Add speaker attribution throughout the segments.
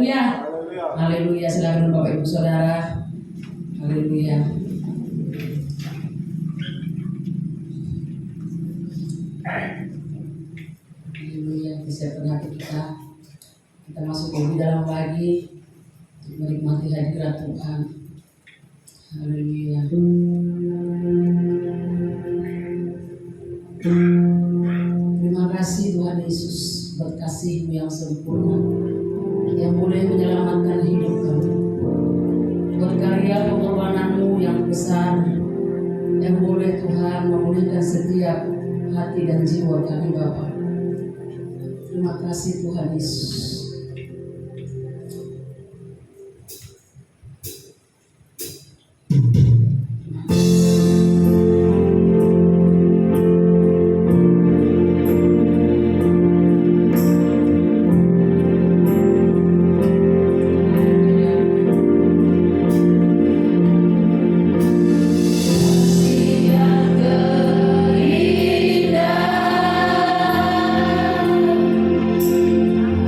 Speaker 1: Haleluya. Haleluya. Silakan Bapak Ibu Saudara. Haleluya. Haleluya. Bisa hati kita masuk lebih dalam lagi untuk menikmati hadirat Tuhan. Haleluya. Terima kasih Tuhan Yesus, berkasih-Mu yang sempurna yang boleh menyelamatkan hidup kami, berkarya pengorbanan-Mu yang besar yang boleh Tuhan memulihkan setiap hati dan jiwa kami Bapa. Terima kasih Tuhan Yesus.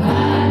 Speaker 2: Ah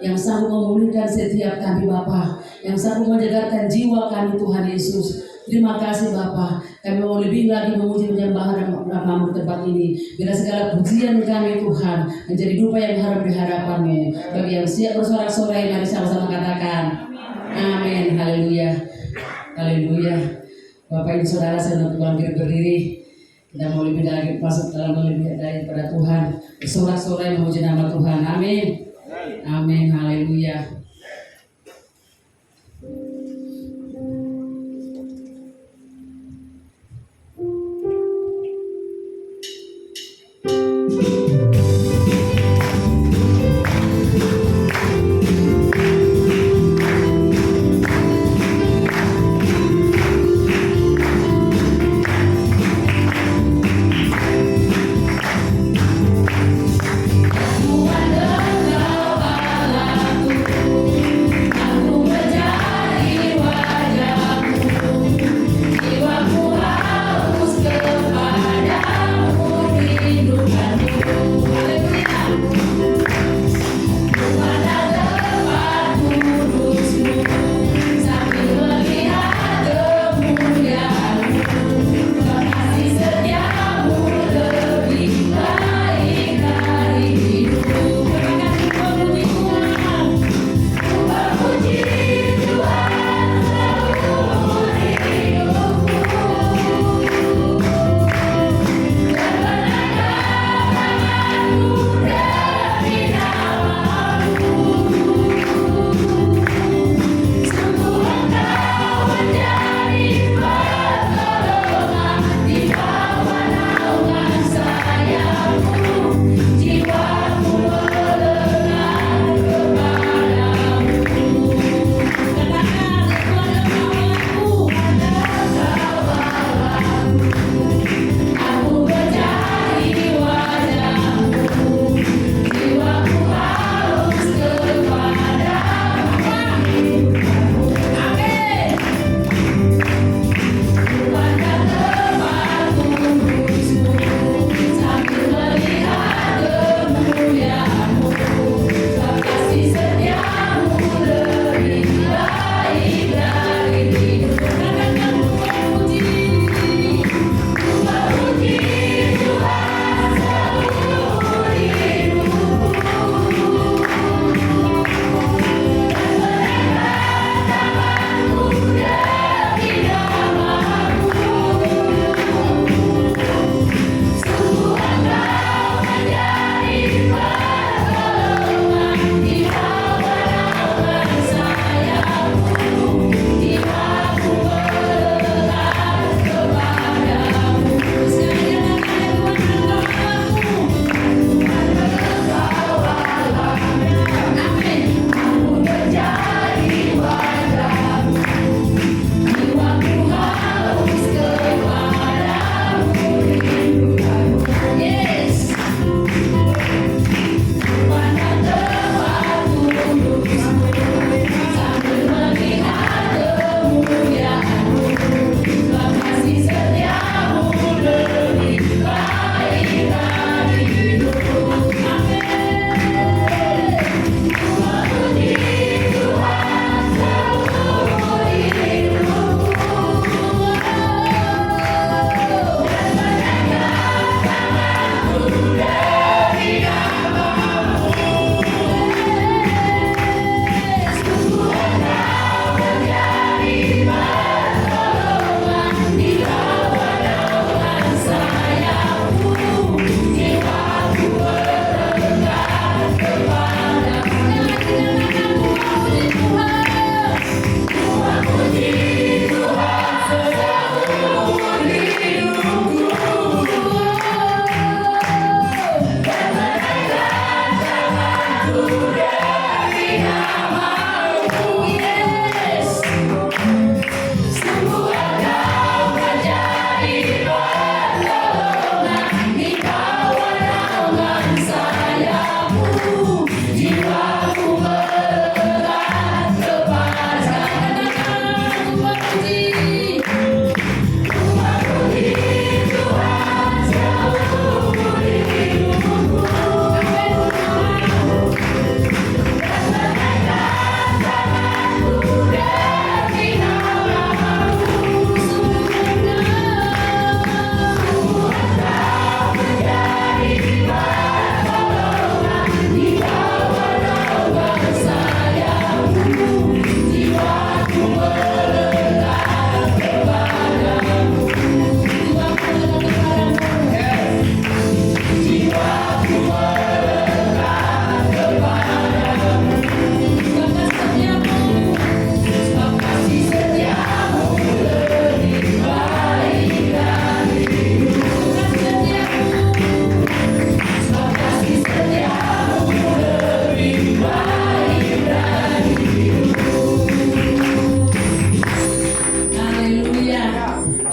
Speaker 1: yang sanggup memulihkan setiap kami Bapa, yang sanggup menjagarkan jiwa kami Tuhan Yesus. Terima kasih Bapa, kami mau lebih lagi memuji menyembah nama-Mu tempat ini. Bila segala pujian kami Tuhan menjadi dupa yang harap di hadapan-Mu. Bagi yang siap bersorak-sorai, mari sama-sama katakan amin. Haleluya, haleluya. Bapak Ibu Saudara, saya untuk hampir berdiri. Kita mau lebih lagi masuk dalam lebih daripada Tuhan. Bersorak-sorai memuji nama Tuhan. Amin. Amin. Haleluya.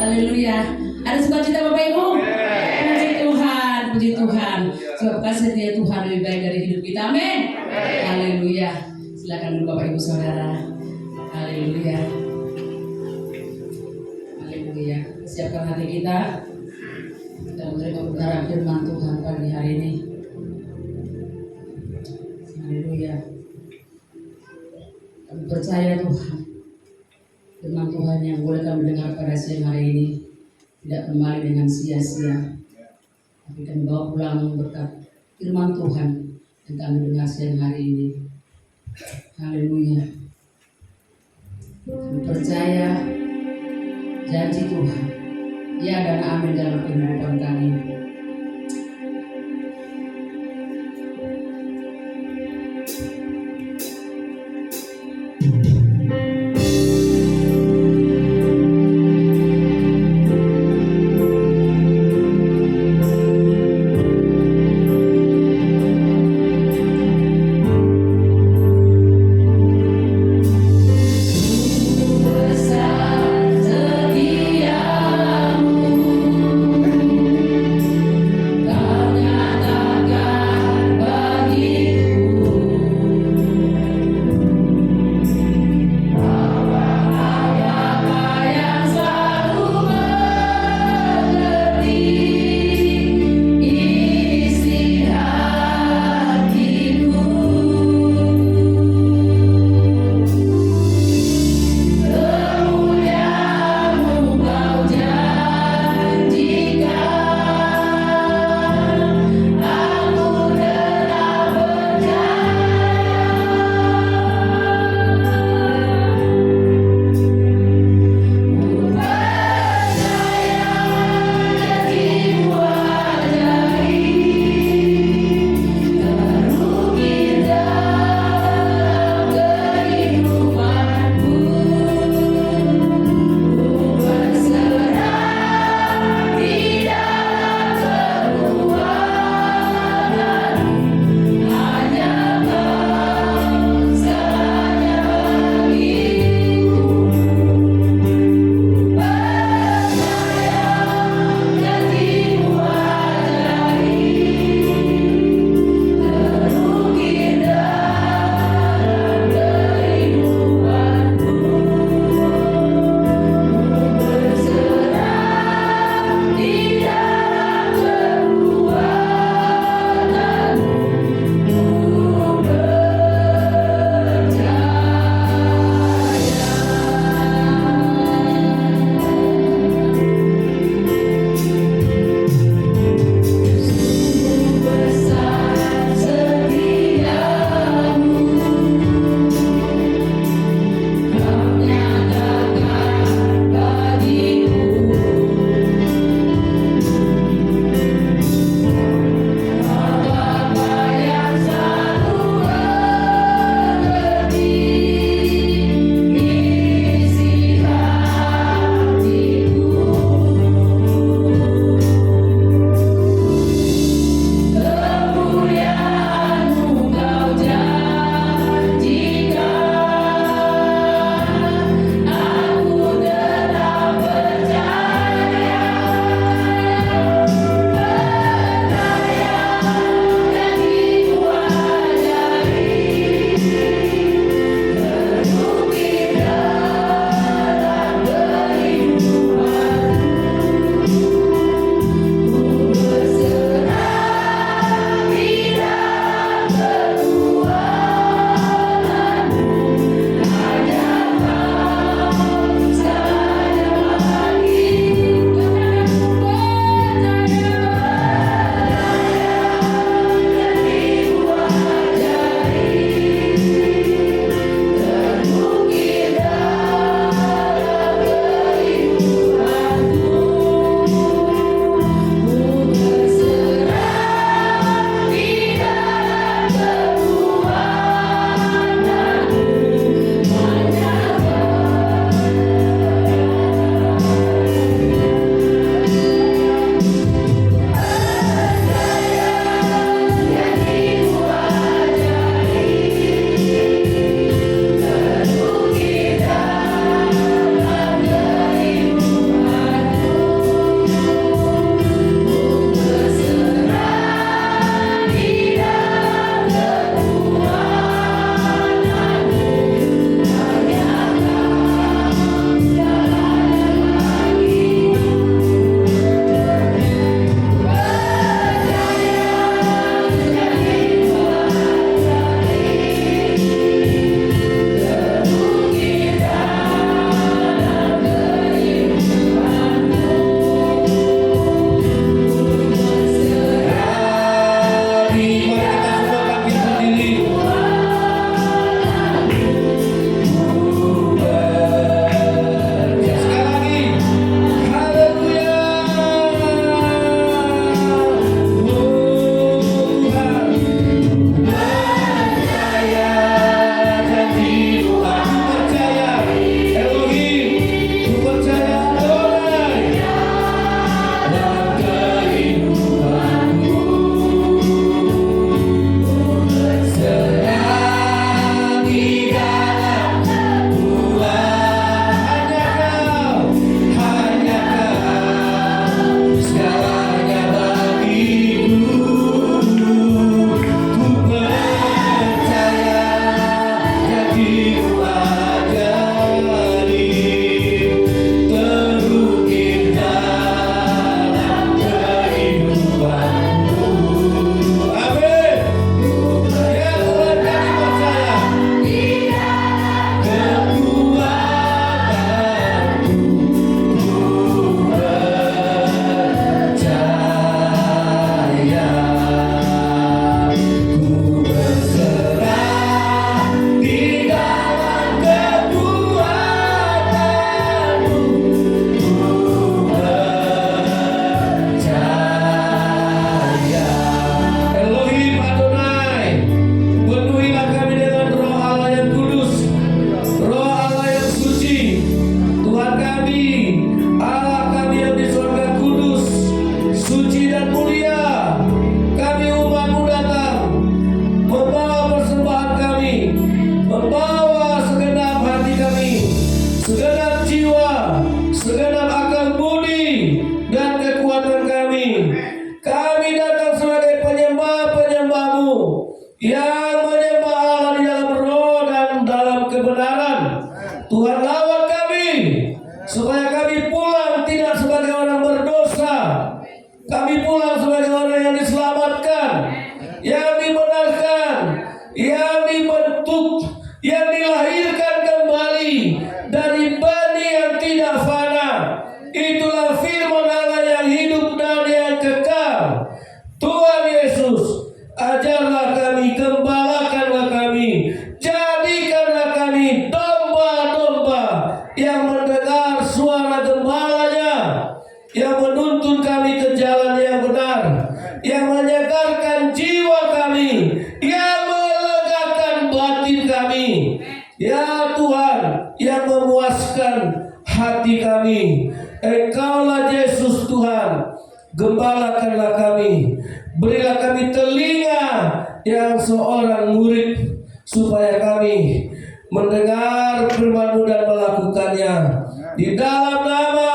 Speaker 1: Haleluya. Ada sukacita Bapak Ibu? Puji Tuhan, puji Tuhan. Sebab kasih dia Tuhan lebih baik dari hidup kita. Amin. Haleluya. Silakan dulu Bapak Ibu Saudara. Haleluya. Haleluya. Siapkan hati kita. Kita menerima kebenaran firman Tuhan pagi hari ini. Haleluya. Kami percaya Tuhan, firman Tuhan yang boleh kami dengar pada siang hari ini tidak kembali dengan sia-sia, tapi kami bawa pulang berkat firman Tuhan yang kami dengar siang hari ini. Haleluya. Kami percaya janji Tuhan, ya dan amin dalam kehidupan kami.
Speaker 2: dan mulia. Kami umat-Mu datang membawa persembahan kami, membawa segenap hati kami, segenap jiwa, segenap akal budi dan kekuatan kami. Kami datang sebagai penyembah-penyembah-Mu yang menyembah Allah di dalam roh dan dalam kebenaran. Tuhan, lawat kami supaya kami pulang tidak sebagai orang berdosa. Kami pulang sebagai orang yang diselamatkan, yang dibenarkan, yang dibentuk, yang dilahirkan kembali dari bani yang tidak fana. Itulah firman Allah yang hidup dan yang kekal. Tuhan Yesus, ajarlah kami, gembalakanlah kami, jadikanlah kami domba-domba yang mendengar suara gembalanya, yang menuntun kami ke jalan yang benar, yang menyegarkan jiwa kami, yang melegakan batin kami. Ya Tuhan, yang memuaskan hati kami. Engkaulah Yesus Tuhan, gembalakanlah kami. Berilah kami telinga yang seorang murid, supaya kami mendengar firman-Mu dan melakukannya. Di dalam nama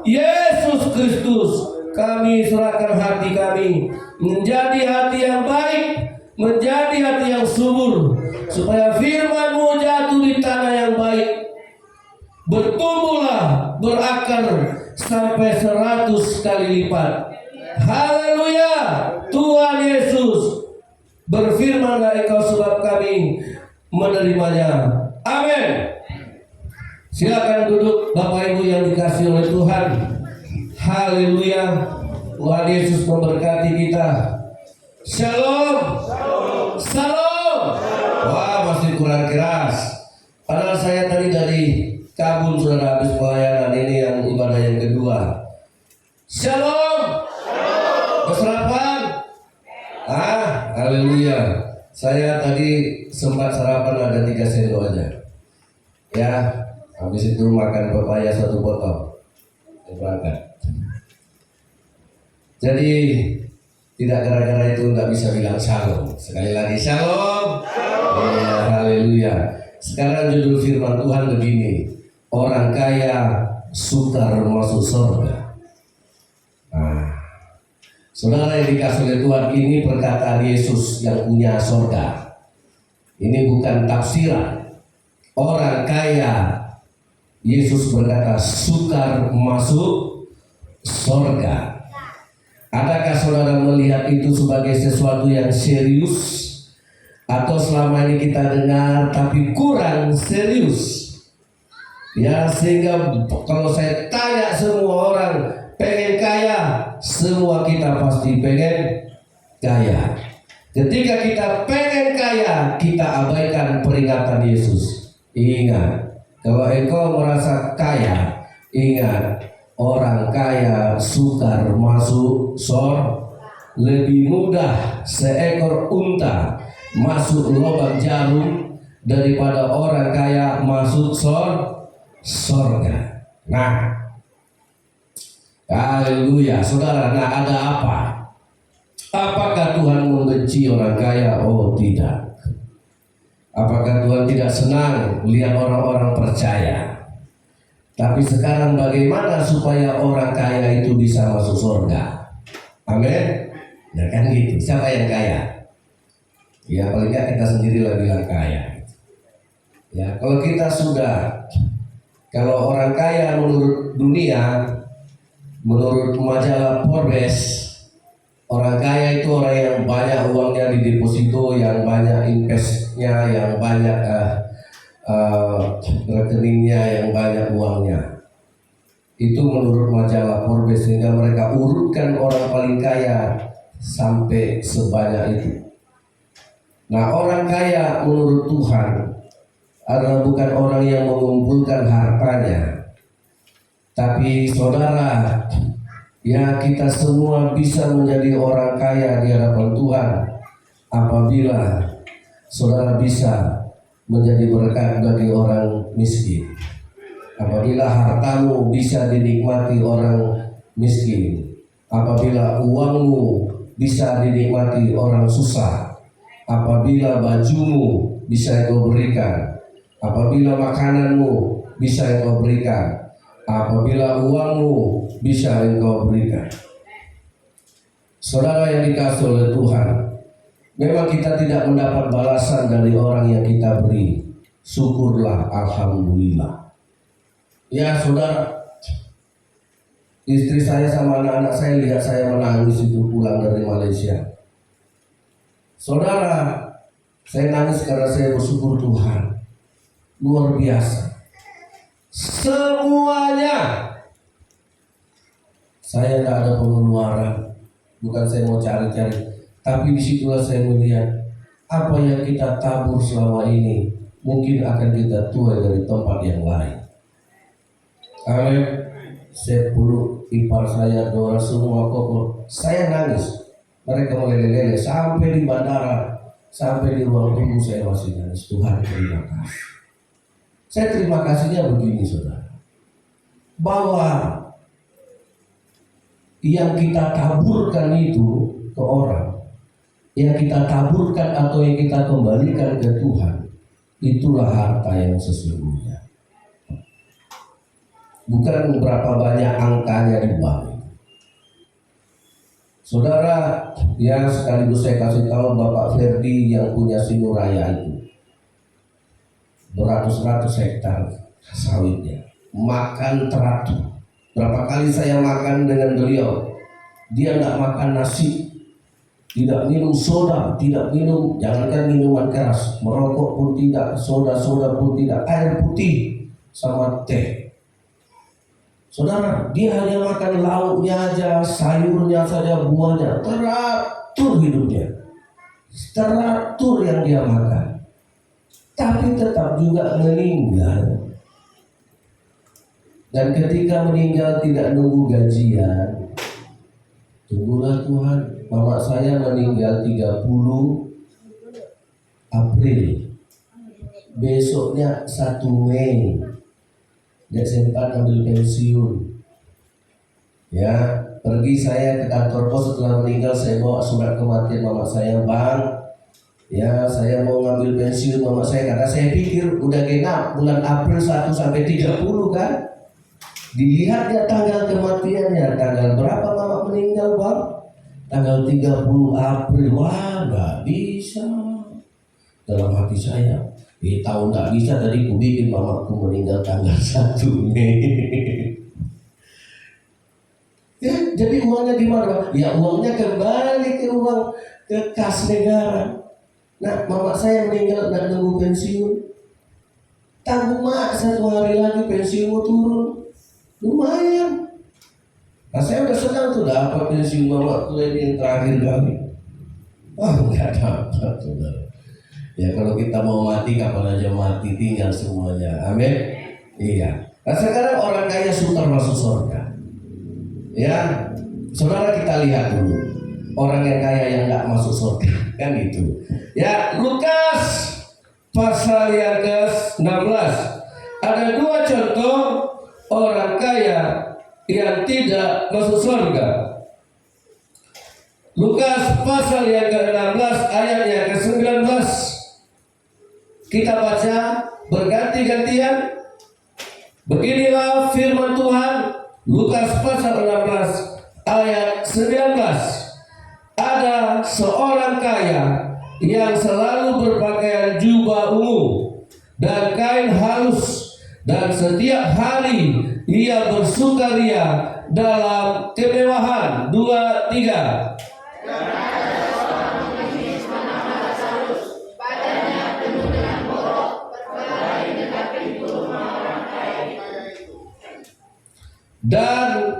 Speaker 2: Yesus Kristus, kami serahkan hati kami menjadi hati yang baik, menjadi hati yang subur, supaya firman-Mu jatuh di tanah yang baik, bertumbuhlah, berakar sampai 100 kali lipat. Haleluya. Tuhan Yesus, berfirmanlah Engkau sebab kami menerimanya. Amin. Silakan duduk Bapak Ibu yang dikasihi oleh Tuhan. Haleluya. Tuhan Yesus memberkati kita. Shalom. Shalom. Wah, masih kurang keras. Padahal saya tadi dari Kabun sudah habis pelayanan, ini yang ibadah yang kedua. Shalom. Keserapan. Haleluya. Saya tadi sempat sarapan ada 3 sendok aja. Ya, habis itu makan pepaya 1 potong. Berangkat. Jadi tidak gara-gara itu nggak bisa bilang shalom. Sekali lagi shalom. Ya, haleluya. Sekarang judul firman Tuhan begini: orang kaya sukar masuk surga. Saudara yang dikasih oleh Tuhan, ini perkataan Yesus yang punya surga. Ini bukan tafsiran. Orang kaya, Yesus berkata, sukar masuk surga. Adakah saudara melihat itu sebagai sesuatu yang serius? Atau selama ini kita dengar tapi kurang serius? Ya, sehingga kalau saya tanya semua orang pengen kaya, semua kita pasti pengen kaya. Ketika kita pengen kaya, kita abaikan peringatan Yesus. Ingat, kalau engkau merasa kaya, ingat, orang kaya sukar masuk surga. Lebih mudah seekor unta masuk lubang jarum daripada orang kaya masuk surga. Nah, haleluya, saudara. Nah, ada apa? Apakah Tuhan membenci orang kaya? Oh, tidak. Apakah Tuhan tidak senang melihat orang-orang percaya? Tapi sekarang bagaimana supaya orang kaya itu bisa masuk surga? Amin. Nah, kan gitu. Siapa yang kaya? Ya, paling nggak kita sendiri lah bilang kaya. Ya, kalau kita kalau orang kaya menurut dunia, menurut majalah Forbes, orang kaya itu orang yang banyak uangnya di deposito, yang banyak investnya, yang banyak rekeningnya, yang banyak uangnya. Itu menurut majalah Forbes, sehingga mereka urutkan orang paling kaya sampai sebanyak itu. Nah, orang kaya menurut Tuhan adalah bukan orang yang mengumpulkan hartanya, tapi saudara, ya, kita semua bisa menjadi orang kaya di hadapan Tuhan apabila saudara bisa menjadi berkat bagi orang miskin. Apabila hartamu bisa dinikmati orang miskin. apabila uangmu bisa dinikmati orang susah, apabila bajumu bisa engkau berikan, apabila makananmu bisa engkau berikan, apabila uangmu bisa engkau berikan. Saudara yang dikasihi oleh Tuhan, memang kita tidak mendapat balasan dari orang yang kita beri. Syukurlah, alhamdulillah. Ya saudara, istri saya sama anak-anak saya lihat saya menangis itu pulang dari Malaysia. Saudara, saya nangis karena saya bersyukur Tuhan. Luar biasa. Semuanya. Saya tidak ada pengeluaran. Bukan saya mau cari-cari. Tapi disitulah saya melihat apa yang kita tabur selama ini mungkin akan kita tuai dari tempat yang lain. Amin. Saya peluk ipar saya, dora semua koko. Saya nangis. Mereka meleleh-leleh sampai di bandara, sampai di ruang tunggu saya masih nangis. Tuhan terima kasih. Saya terima kasihnya begini saudara, bahwa yang kita taburkan itu ke orang, yang kita taburkan atau yang kita kembalikan ke Tuhan, itulah harta yang sesungguhnya. Bukan berapa banyak angkanya di bank. Saudara, yang sekaligus saya kasih tahu Bapak Ferdi yang punya Sinuraya itu beratus-ratus hektar sawitnya, makan teratur. Berapa kali saya makan dengan beliau, dia tidak makan nasi, tidak minum soda, tidak minum, jangankan minuman keras, merokok pun tidak, soda-soda pun tidak, air putih sama teh. Saudara, dia hanya makan lauknya aja, sayurnya saja, buahnya, teratur hidupnya, teratur yang dia makan. Tapi tetap juga meninggal. Dan ketika meninggal tidak nunggu gajian. Tunggulah Tuhan. Mama saya meninggal 30 April. Besoknya 1 Mei. Dia sempat ambil pensiun. Ya, pergi saya ke kantor pos setelah meninggal, saya bawa surat kematian mama saya, Bang. Ya, saya mau ngambil pensiun mama saya karena saya pikir udah genap bulan April 1 sampai 30 kan. Dilihat ya tanggal kematiannya, tanggal berapa mama meninggal, Bang? Tanggal 30 April. Wah, nggak bisa. Dalam hati saya, tahu nggak bisa, tadi ku bikin mamaku meninggal tanggal 1 Mei. Ya, jadi uangnya di mana? Ya, uangnya kembali ke uang ke kas negara. Nah, mama saya meninggal dan nunggu pensiun. Tanggung mak 1 hari lagi pensiunmu turun. Lumayan. Nah, saya udah senang tuh dapat pensiun mama tuh yang terakhir kali. Wah, nggak dapat saudara. Ya kalau kita mau mati kapan aja mati, tinggal semuanya. Amin. Iya. Nah sekarang orang kaya sultan masuk surga. Ya, saudara kita lihat dulu orang yang kaya yang nggak masuk surga, kan itu. Ya, Lukas pasal yang ke-16 ada 2 contoh orang kaya yang tidak masuk surga. Lukas pasal yang ke-16 ayat yang ke-19. Kita baca berganti-gantian. Beginilah firman Tuhan, Lukas pasal 16 ayat 19. Ada seorang kaya yang selalu berpakaian jubah ungu dan kain halus, dan setiap hari ia bersukaria dalam kemewahan. 2, 3. Dan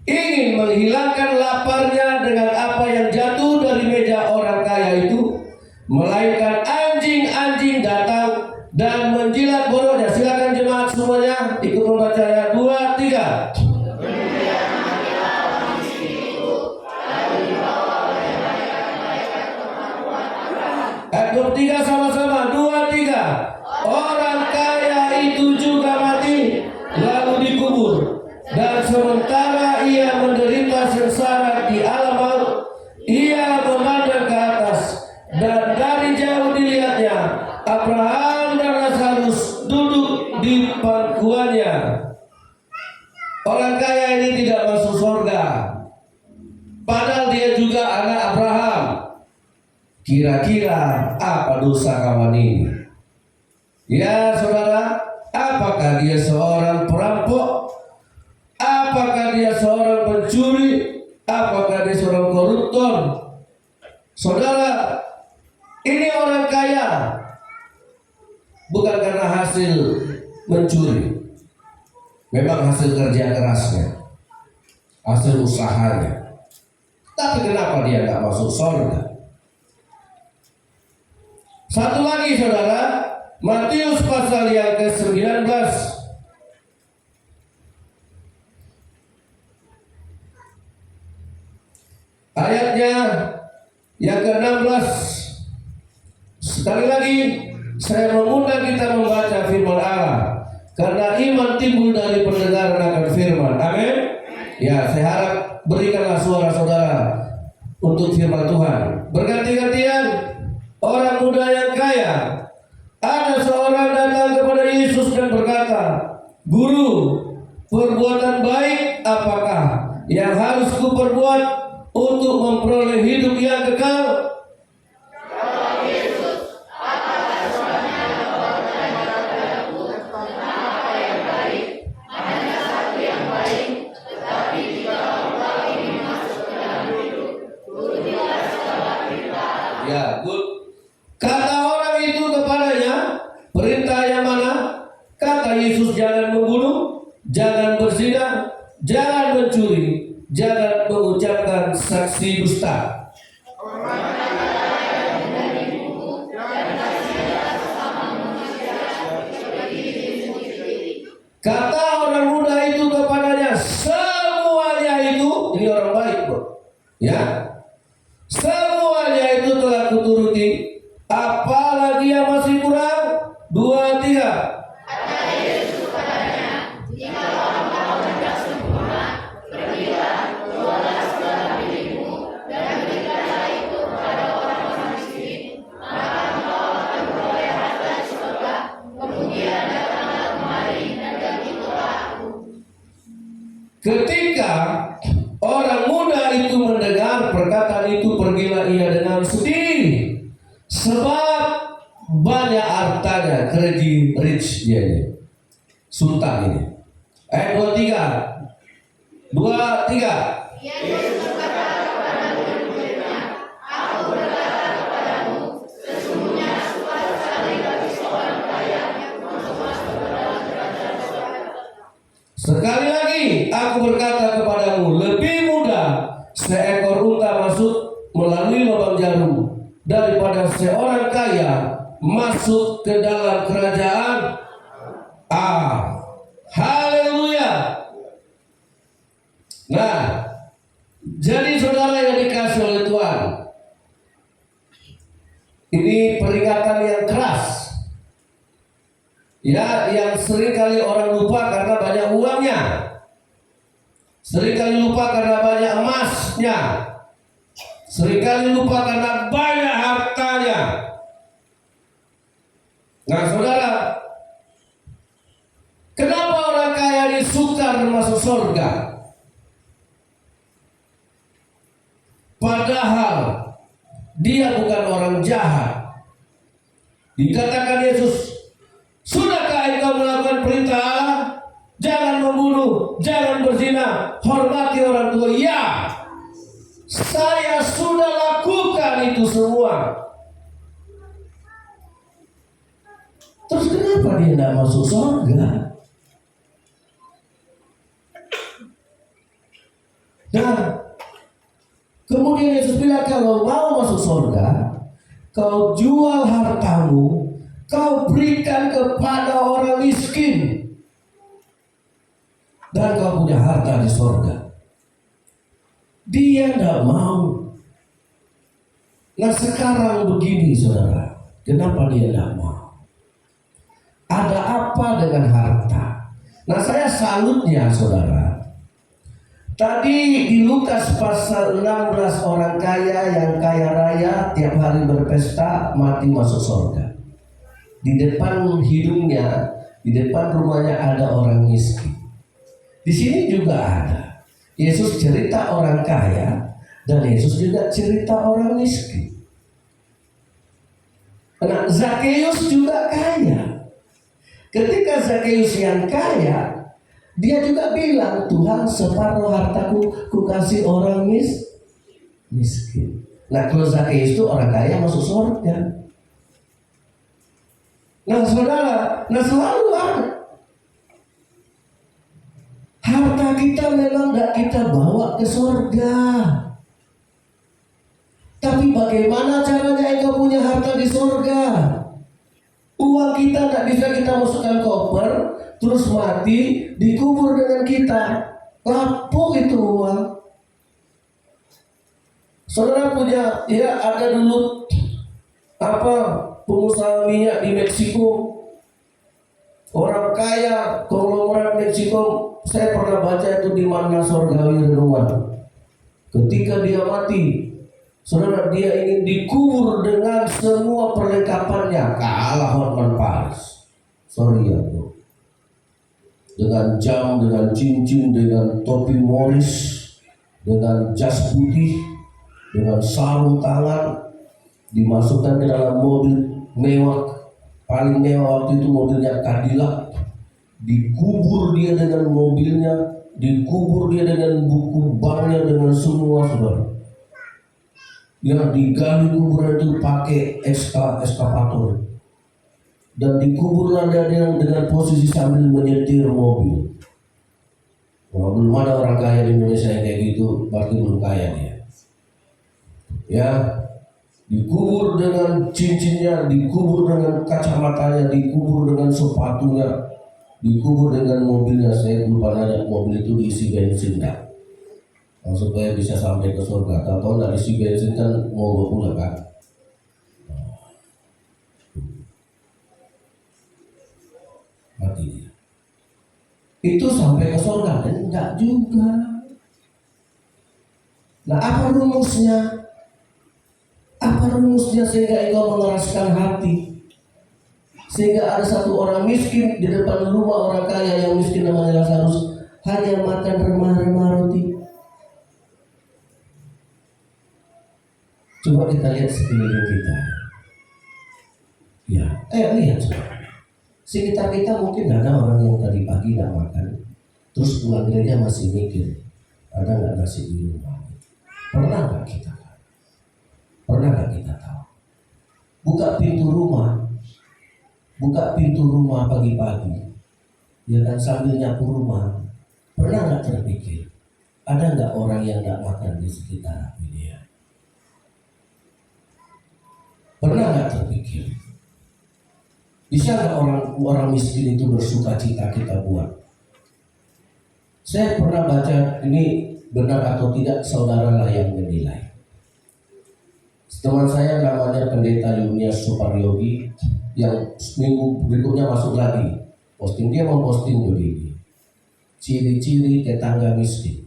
Speaker 2: ingin menghilangkan laparnya dengan apa yang jatuh dari meja orang kaya itu, melainkan anjing-anjing datang dan menjilat boroknya. Silakan jemaat semuanya ikut membaca ayat 2, 3. Ayat 23 sama-sama. 2, 3. Orang kaya itu juga mati lalu dikubur, dan sementara ia menderita sengsara yang tidak masuk surga, padahal dia juga anak Abraham. Kira-kira apa dosa kawan ini? Ya saudara, apakah dia seorang perampok? Apakah dia seorang pencuri? Apakah dia seorang koruptor? Saudara, ini orang kaya bukan karena hasil mencuri, memang hasil kerja kerasnya, hasil usahanya. Tapi kenapa dia nggak masuk surga? Satu lagi saudara, Matius pasal yang ke-19 ayatnya yang ke-16. Sekali lagi saya mengundang kita membaca firman Allah, karena iman timbul dari pendengaran akan firman. Amin. Ya, saya harap berikanlah suara saudara untuk firman Tuhan. Berganti-gantian orang muda yang kaya. Ada seorang datang kepada Yesus dan berkata, "Guru, perbuatan baik apakah yang harus kuperbuat untuk memperoleh hidup yang kekal?" Ya, good. Kata orang itu kepadanya, "Perintah yang mana?" Kata Yesus, "Jangan membunuh, jangan berzina, jangan mencuri, jangan mengucapkan saksi dusta." Kata orang muda itu kepadanya, semuanya itu, ini orang baik bro, ya, semuanya itu telah kuturuti, apalagi yang masih kurang? 2, 3. Ketika orang muda itu mendengar perkataan itu, pergilah ia dengan sedih, sebab banyak hartanya. Crazy rich dia ini, sultan ini. Ayat 23, 23. Sekali lagi aku berkata kepadamu, lebih mudah seekor unta masuk melalui lubang jarum daripada seorang kaya masuk ke dalam kerajaan Allah. Haleluya. Nah, jadi saudara yang dikasih oleh Tuhan, ini peringatan yang keras. Ya, yang seringkali orang lupa karena banyak uangnya, seringkali lupa karena banyak emasnya, seringkali lupa karena banyak hartanya. Nah saudara, kenapa orang kaya ini sukar masuk surga? Padahal dia bukan orang jahat. Dikatakan Yesus, "Sudahkah engkau melakukan perintah Allah? Jangan membunuh, jangan berzina, hormati orang tua." Ya, saya sudah lakukan itu semua. Terus kenapa dia tidak masuk surga? Nah, kemudian Yesus bilang, kalau mau masuk surga, kau jual hartamu, kau berikan kepada orang miskin, dan kau punya harta di surga. Dia tidak mau. Nah sekarang begini saudara, kenapa dia tidak mau? Ada apa dengan harta? Nah saya salutnya saudara. Tadi di Lukas pasal 16, orang kaya yang kaya raya tiap hari berpesta, mati masuk surga. Di depan hidungnya, di depan rumahnya ada orang miskin. Di sini juga ada. Yesus cerita orang kaya dan Yesus juga cerita orang miskin. Nah, Zakheus juga kaya. Ketika Zakheus yang kaya, dia juga bilang, Tuhan, separuh hartaku kukasih orang miskin. Nah, kalau Zakheus itu orang kaya masuk surga. Nah, saudara, selalu ada. Harta kita memang gak kita bawa ke surga. Tapi bagaimana caranya engkau punya harta di surga? Uang kita tak bisa kita masukkan koper, terus mati, dikubur dengan kita. Lapuk itu uang. Saudara punya, ya ada dulu pengusaha minyak di Meksiko. Orang kaya, konglomerat Meksiko. Saya pernah baca itu di Mana Sorgawi Renungan. Ketika dia mati, saudara, dia ingin dikubur dengan semua perlengkapannya. Kalah Hotman Paris. Sorry ya bro. Dengan jam, dengan cincin, dengan topi Morris, dengan jas putih, dengan sarung tangan, dimasukkan ke dalam mobil mewah. Paling mewah waktu itu mobilnya Cadillac. Dikubur dia dengan mobilnya, dikubur dia dengan buku banknya, dengan semua, saudara. Yang digali kuburan itu pakai ekskavator, dan dikuburlah dia dengan posisi sambil menyetir mobil. Kalau belum ada orang kaya di Indonesia yang kayak gitu, berarti belum kaya dia. Ya, dikubur dengan cincinnya, dikubur dengan kacamatanya, dikubur dengan sepatunya, dikubur dengan mobilnya. Saya lupa nanya mobil itu diisi bensin enggak? Supaya bisa sampai ke surga. Tahu nggak isi bensin kan mau pula kan? Mati dia. Itu sampai ke surga? Enggak juga. Nah, apa rumusnya? Apa rumusnya sehingga engkau mengeraskan hati? Sehingga ada satu orang miskin di depan rumah orang kaya yang miskin namanya Lazarus hanya makan remah-remah roti. Coba kita lihat sekeliling kita. Ya, lihat coba. Sekitar kita mungkin ada orang yang tadi pagi nggak makan, terus pulang gereja masih mikir, ada nggak nasi di rumah? Pernah nggak kita? Pernah nggak kita tahu? Buka pintu rumah pagi-pagi, ya kan, sambil nyapu rumah. Pernah nggak terpikir, ada nggak orang yang nggak makan di sekitar dia? Pernah nggak terpikir, bisa nggak orang miskin itu bersuka cita kita buat? Saya pernah baca, ini benar atau tidak saudara lah yang menilai. Teman saya namanya Pendeta Yunias Suparyogi, yang seminggu berikutnya masuk lagi posting, dia memposting begini, ciri-ciri tetangga miskin.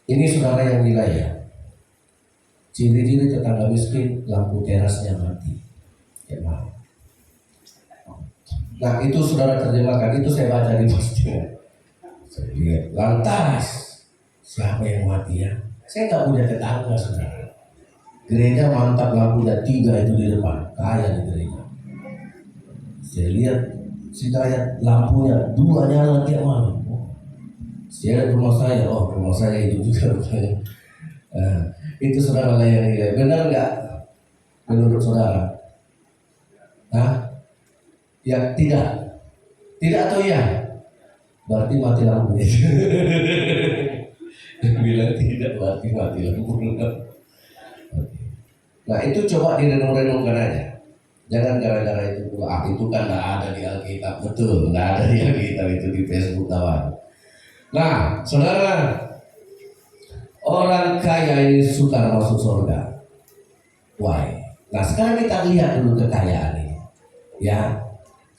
Speaker 2: Ini saudara yang nilai ya. Ciri-ciri tetangga miskin, lampu terasnya mati. Ya, maaf. Nah, itu saudara terjemahkan, itu saya baca di postingan. Saya lihat, lantas siapa yang mati ya? Saya nggak punya tetangga, saudara. Gereja mantap, lampunya 3 itu di depan, kaya di gereja. Saya lihat, lampunya 2 nyala tiap malam. Saya lihat rumah saya itu juga rupanya. Itu saudara yang nilai. Benar nggak menurut saudara? Ya, tidak atau ya? Berarti mati lampu. Bilang tidak, berarti mati lampu. Nah, itu coba direnung-renungkan aja. Jangan gara-gara itu itu kan nggak ada di Alkitab. Betul, nggak ada di Alkitab, itu di Facebook kawan. Nah, saudara, orang kaya ini suka masuk surga. Why? Nah, sekarang kita lihat dulu kekayaan ini. Ya,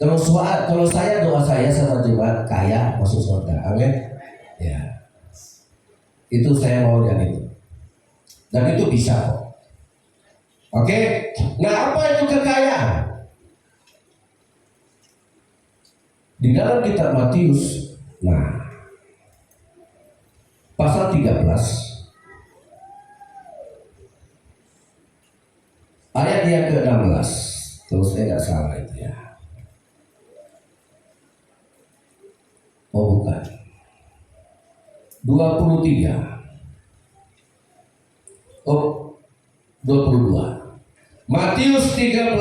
Speaker 2: kalau doa saya terjemah kaya masuk surga. Amin. Ya, itu saya mau yang itu. Dan itu bisa kok. Oke. Nah, apa itu kekayaan? Di dalam kitab Matius, nah, pasal 13 ayat yang ke-16. Terus saya nggak salah itu ya. Oh bukan. 23. Oh 22. Matius 13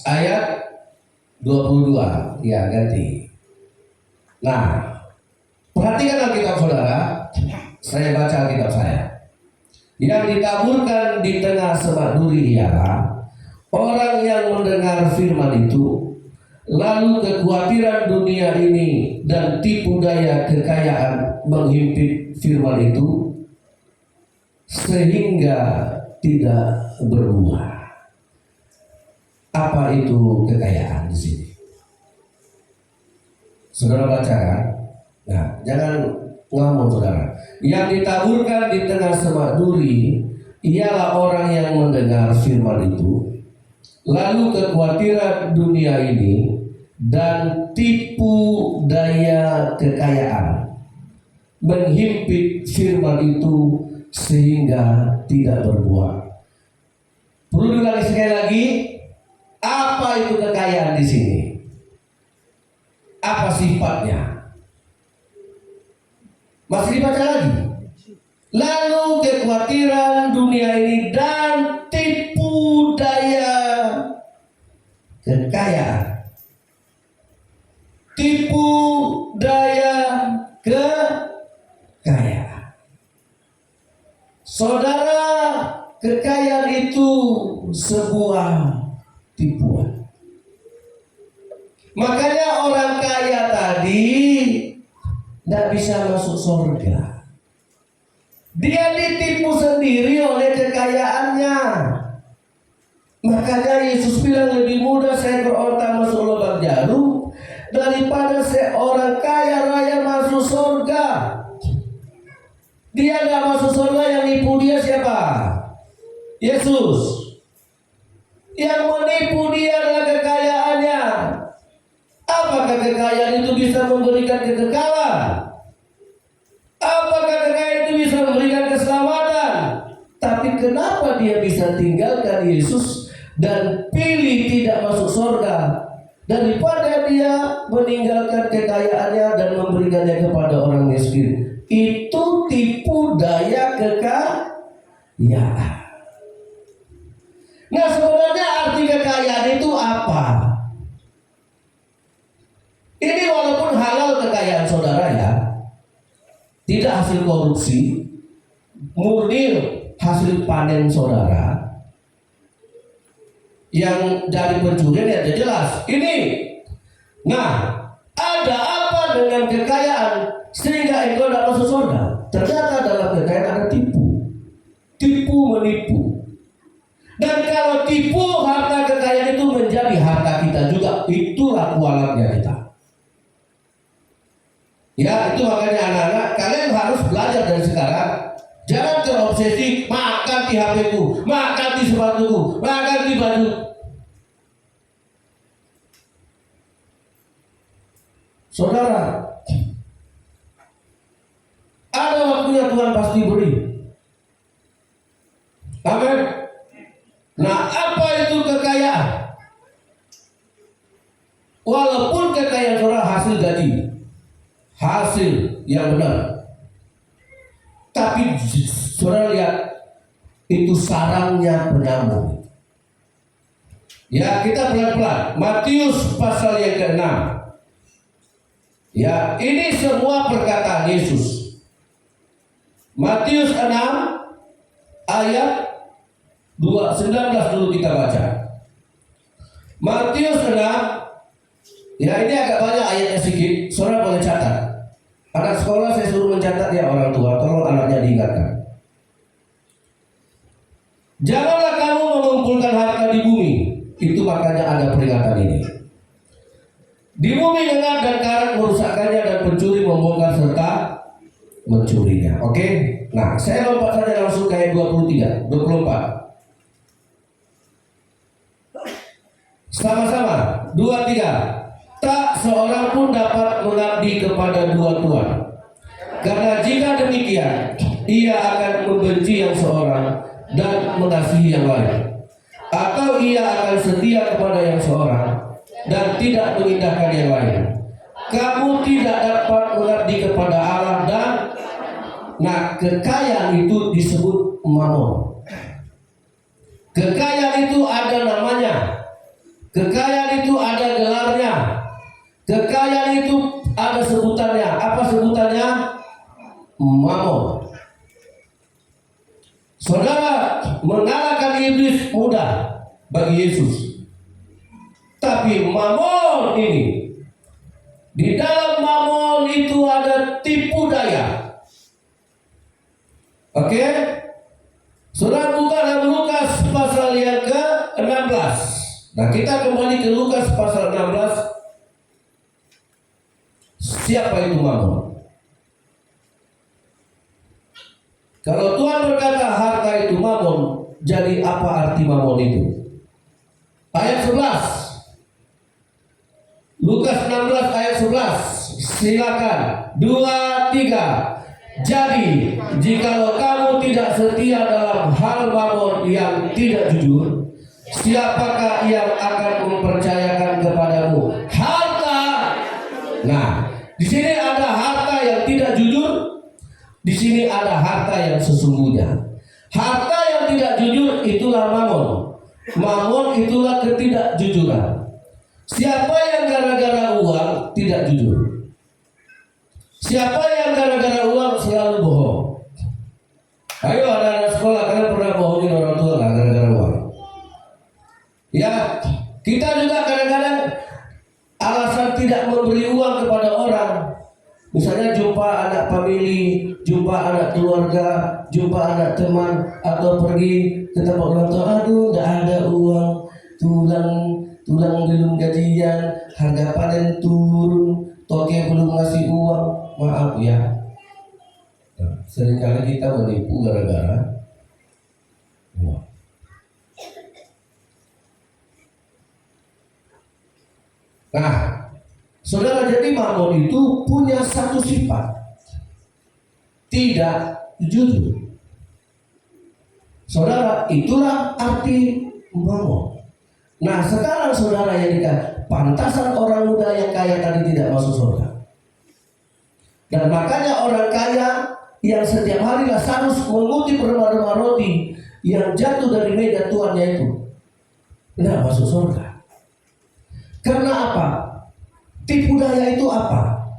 Speaker 2: ayat 22. Ya ganti. Nah, perhatikan Alkitab saudara. Saya baca Alkitab saya. Yang ditaburkan di tengah semak duri ialah orang yang mendengar firman itu, lalu kekhawatiran dunia ini dan tipu daya kekayaan menghimpit firman itu sehingga tidak berbuah. Apa itu kekayaan di sini? Saudara baca kan? Nah, jangan ngomong saudara. Yang ditaburkan di tengah semak duri ialah orang yang mendengar firman itu, lalu kekhawatiran dunia ini dan tipu daya kekayaan menghimpit firman itu sehingga tidak berbuah. Perlu diulangi sekali lagi, apa itu kekayaan di sini? Apa sifatnya? Masih dibaca lagi. Lalu kekhawatiran dunia ini dan tipu daya kekayaan. Tipu daya kekayaan. Saudara, kekayaan itu sebuah tipuan. Makanya orang kaya tadi tidak bisa masuk surga. Dia ditipu sendiri oleh kekayaannya. Makanya Yesus bilang lebih mudah seekor onta masuk lubang jarum daripada seorang kaya raya masuk surga. Dia tidak masuk surga, yang nipu dia siapa? Yesus. Yang menipu dia adalah kekayaannya. Apakah kekayaan itu bisa memberikan kekekalan? Apakah kekayaan itu bisa memberikan keselamatan? Tapi kenapa dia bisa tinggalkan Yesus dan pilih tidak masuk surga daripada dia meninggalkan kekayaannya dan memberikannya kepada orang miskin? Itu tipu daya kekayaan. Nah, sebenarnya arti kekayaan itu apa? Ini walaupun halal kekayaan saudara ya, tidak hasil korupsi, murni hasil panen saudara, yang dari pencurian ya jelas. Ini, nah, ada apa dengan kekayaan sehingga engkau tidak masuk surga? Ternyata dalam kekayaan ada tipu menipu. Dan kalau tipu, harta kekayaan itu menjadi harta kita juga. Itulah kualatnya kita. Ya, itu makanya anak-anak, kalian harus belajar dari sekarang. Jangan terobsesi, makan di HP-ku, makan di sepatuku, makan di baju. Saudara, ada waktunya Tuhan pasti beri. Amin. Nah, apa itu kekayaan? Walaupun kekayaan saudara hasil gaji, hasil yang benar, tapi saudara lihat itu sarangnya penyambung. Ya, kita pelan-pelan. Matius pasal yang ke-6. Ya, ini semua perkataan Yesus. Matius 6 ayat 19 dulu kita baca. Matius 6. Ya, ini agak banyak ayatnya sedikit. Saudara boleh catat. Anak sekolah saya suruh mencatat ya orang tua. Tolong anaknya diingatkan. Janganlah kamu mengumpulkan harta di bumi. Itu makanya ada peringatan ini. Di bumi lengan dan karat merusakkannya dan pencuri membongkar serta mencurinya. Oke? Nah, saya lompat saja langsung ke ayat 23, 24. Sama-sama, 2, 3. Tak seorang pun dapat mengabdi kepada dua tuan, Karena jika demikian, ia akan membenci yang seorang dan mengasihi yang lain. Atau ia akan setia kepada yang seorang dan tidak mengindahkan yang lain. Kamu tidak dapat mengabdi kepada Allah dan kekayaan itu disebut mamon. Kekayaan itu ada namanya. Kekayaan itu ada gelarnya. Kekayaan itu ada sebutannya. Apa sebutannya? Mamon. Saudara, mengalahkan iblis mudah bagi Yesus. Tapi mamon ini, di dalam mamon itu ada tipu daya. Oke? Saudara buka dalam Lukas pasal yang ke-16. Nah, kita kembali ke Lukas pasal 16. Siapa itu mamon? Kalau Tuhan berkata harta itu mamon, jadi apa arti mamon itu? Ayat 11. Lukas 16 ayat 11. Silakan. 2, 3. Jadi, jikalau kamu tidak setia dalam hal mamon yang tidak jujur, siapakah yang akan mempercayakan kepadamu harta? Nah, di sini ada harta yang tidak jujur. Di sini ada harta yang sesungguhnya. Harta yang tidak jujur itulah mamon. Mamon itulah ketidakjujuran. Siapa yang gara-gara uang tidak jujur? Siapa yang gara-gara uang selalu bohong? Ayo anak-anak sekolah, kalian pernah bohongin orang tua nggak gara-gara uang? Ya, kita juga kadang-kadang alasan tidak memberi uang kepada orang. Misalnya jumpa anak famili, jumpa anak keluarga, jumpa anak teman, atau pergi ke tempat orang tua. Aduh, nggak ada uang, tulang belum gajian, harga panen turun, toke belum ngasih uang. Maaf ya. Nah, seringkali kita menipu gara-gara uang. Nah, saudara, jadi mamon itu punya satu sifat, tidak jujur. Saudara, itulah arti mamon. Nah, sekarang saudara yang dikatakan pantasan orang muda yang kaya tadi tidak masuk surga. Dan makanya orang kaya yang setiap hari harus mengutip remah-remah roti yang jatuh dari meja tuannya itu tidak masuk surga. Karena apa? Tipu daya itu apa?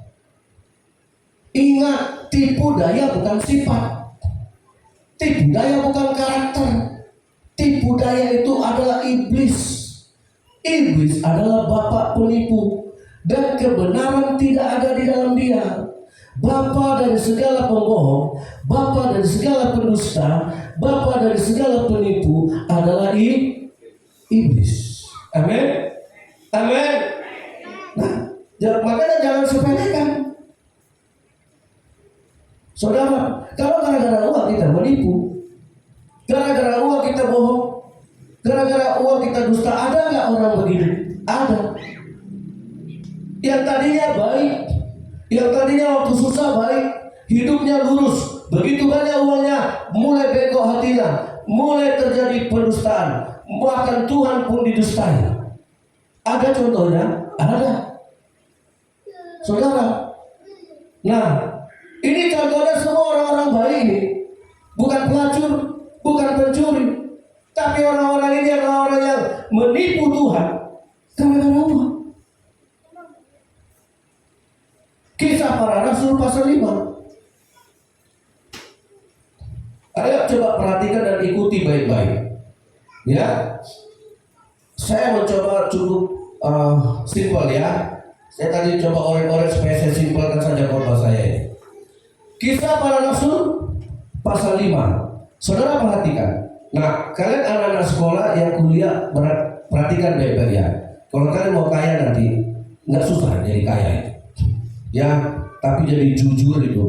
Speaker 2: Ingat, tipu daya bukan sifat. Tipu daya bukan karakter. Tipu daya itu adalah iblis. Iblis adalah bapak penipu, dan kebenaran tidak ada di dalam dia. Bapa dari segala pembohong, bapa dari segala pendusta, bapa dari segala penipu adalah iblis. Amin. Amin. Nah, makanya jangan sepelekan. Saudara, kalau gara-gara uang kita menipu, gara-gara uang kita bohong, gara-gara uang kita dusta, ada nggak orang begitu? Ada. Yang tadinya baik, yang tadinya waktu susah baik, hidupnya lurus, begitu banyak uangnya, mulai bengkok hatinya, mulai terjadi pendustaan, bahkan Tuhan pun didustai. Ada contohnya? Ada. Saudara, nah ini contohnya semua orang-orang baik ini, bukan pelacur, bukan pencuri, tapi orang-orang ini adalah orang yang menipu Tuhan gara-gara uang. Kisah Para Rasul pasal 5. Ayo coba perhatikan dan ikuti baik-baik. Ya, saya mencoba cukup simpel ya. Saya tadi coba orek-orek supaya saya simpelkan saja khotbah saya ini. Kisah Para Rasul pasal 5. Saudara perhatikan. Nah, kalian anak-anak sekolah yang kuliah perhatikan baik-baik ya. Kalau kalian mau kaya nanti, nggak susah jadi kaya. Ya, tapi jadi jujur itu.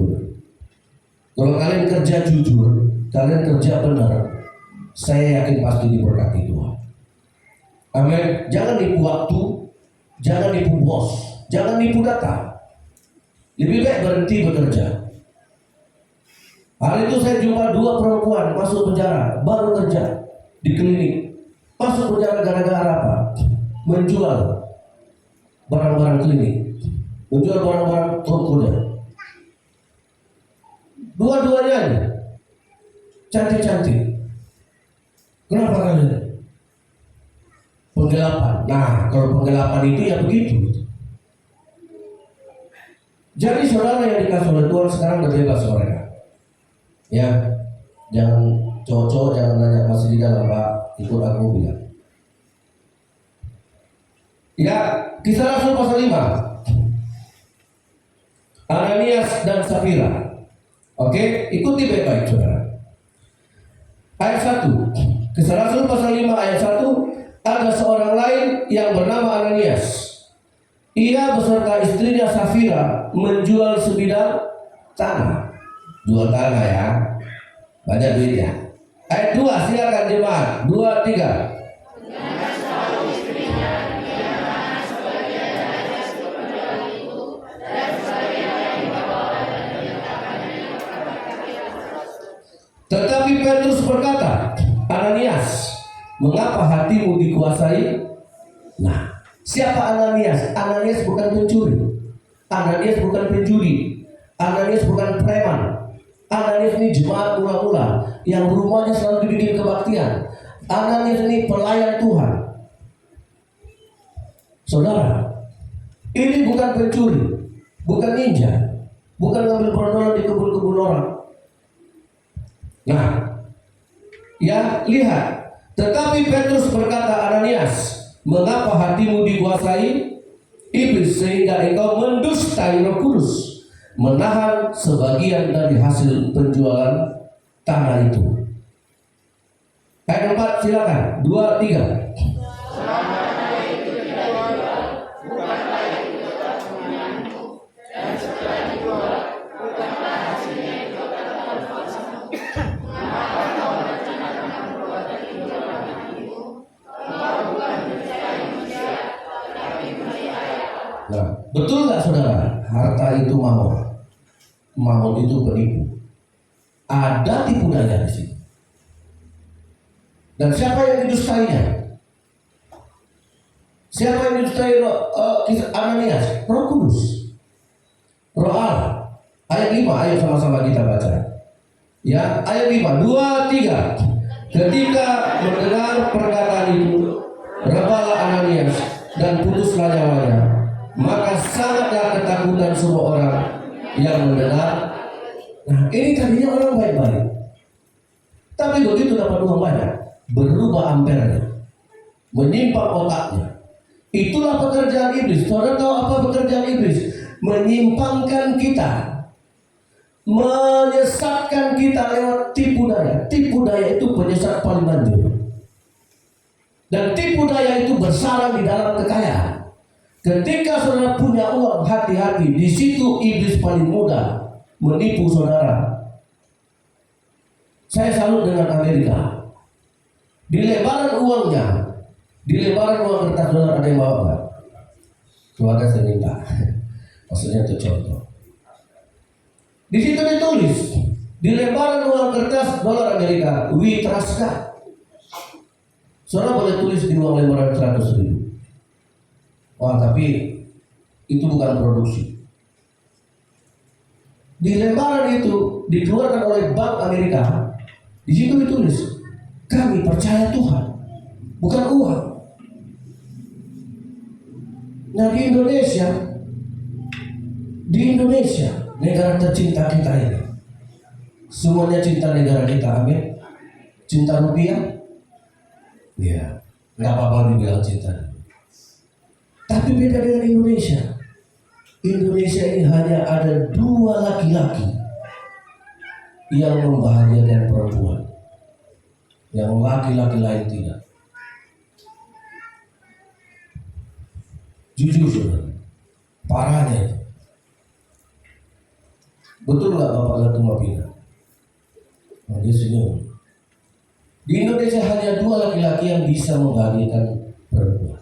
Speaker 2: Kalau kalian kerja jujur, kalian kerja benar, saya yakin pasti diberkati Tuhan. Amin. Jangan nipu waktu, jangan nipu bos, jangan nipu data. Lebih baik berhenti bekerja. Hari itu saya jumpa 2 perempuan masuk penjara, baru kerja di klinik. Masuk penjara gara-gara apa? Menjual barang-barang klinik, menjual barang-barang terkuda. Dua-duanya cantik-cantik. Kenapa kalian? Penggelapan. Nah, kalau penggelapan itu ya begitu. Jadi saudara yang dikasih oleh Tuhan sekarang udah bebas mereka. Ya, jangan cowok-cowok jangan nanya masih di dalam Pak, ikut aku bilang. Ya, Kisah Rasul pasal 5. Ananias dan Safira. Oke, ikuti baik-baik saudara. Ayat 1. Kisah Rasul pasal 5 ayat 1. Ada seorang lain yang bernama Ananias. Ia beserta istrinya Safira menjual sebidang tanah. Jual tanah ya, banyak duitnya. Ayat 2, silakan jemaat. 2, 3. Tetapi Petrus berkata, Ananias, mengapa hatimu dikuasai? Nah, siapa Ananias? Ananias bukan pencuri, Ananias bukan penjudi, Ananias bukan preman. Ananias ini jemaat mula-mula yang rumahnya selalu dibikin kebaktian. Ananias ini pelayan Tuhan. Saudara, ini bukan pencuri, bukan ninja, bukan ngambil perdolan di kebun-kebun orang. Nah, ya lihat. Tetapi Petrus berkata, Ananias, mengapa hatimu dikuasai iblis sehingga engkau mendustai Roh Kudus, menahan sebagian dari hasil penjualan tanah itu? Ayat 4, silakan. 2, 3. Nah, betul nggak saudara? Harta itu mamon. Mamon itu penipu. Ada tipu daya di sini. Dan siapa yang didustainya? Siapa yang didustai Ananias? Roh Kudus, Roh Allah. Ayat 5, ayo sama-sama kita baca. Ya, ayat 5, 2, 3. Ketika mendengar perkataan itu, rebalah Ananias dan putuslah nyawanya. Maka sangatlah ketakutan semua orang yang mendengar. Nah, ini tadinya orang baik-baik, tapi begitu dapat uang banyak, berubah ampernya, menyimpang otaknya. Itulah pekerjaan iblis. Saudara tahu apa pekerjaan iblis? Menyimpangkan kita, menyesatkan kita lewat tipu daya. Tipu daya itu penyesat paling manjur. Dan tipu daya itu bersarang di dalam kekayaan. Ketika saudara punya uang, hati-hati. Di situ iblis paling mudah menipu saudara. Saya salut dengan Amerika. Di lembaran uangnya, di lembaran uang kertas dolar ada yang bawa nggak? Keluarga saya minta. Maksudnya itu contoh. Di situ ditulis di lembaran uang kertas dolar Amerika, we trust God. Saudara boleh tulis di uang lembaran 100.000. Wah, tapi itu bukan produksi. Di lembaran itu dikeluarkan oleh Bank Amerika. Di situ ditulis, kami percaya Tuhan, bukan uang. Nah, di Indonesia, negara tercinta kita ini, semuanya cinta negara kita, amin. Cinta rupiah, ya, nggak apa-apa dibilang cinta. Tapi beda dengan Indonesia. Indonesia ini hanya ada 2 laki-laki yang membahagiakan perempuan, yang laki-laki lain tidak. Jujur saudara, parahnya itu. Betul nggak Bapak Ketua Pina? Nah, dia senyum. Di Indonesia hanya 2 laki-laki yang bisa membahagiakan perempuan.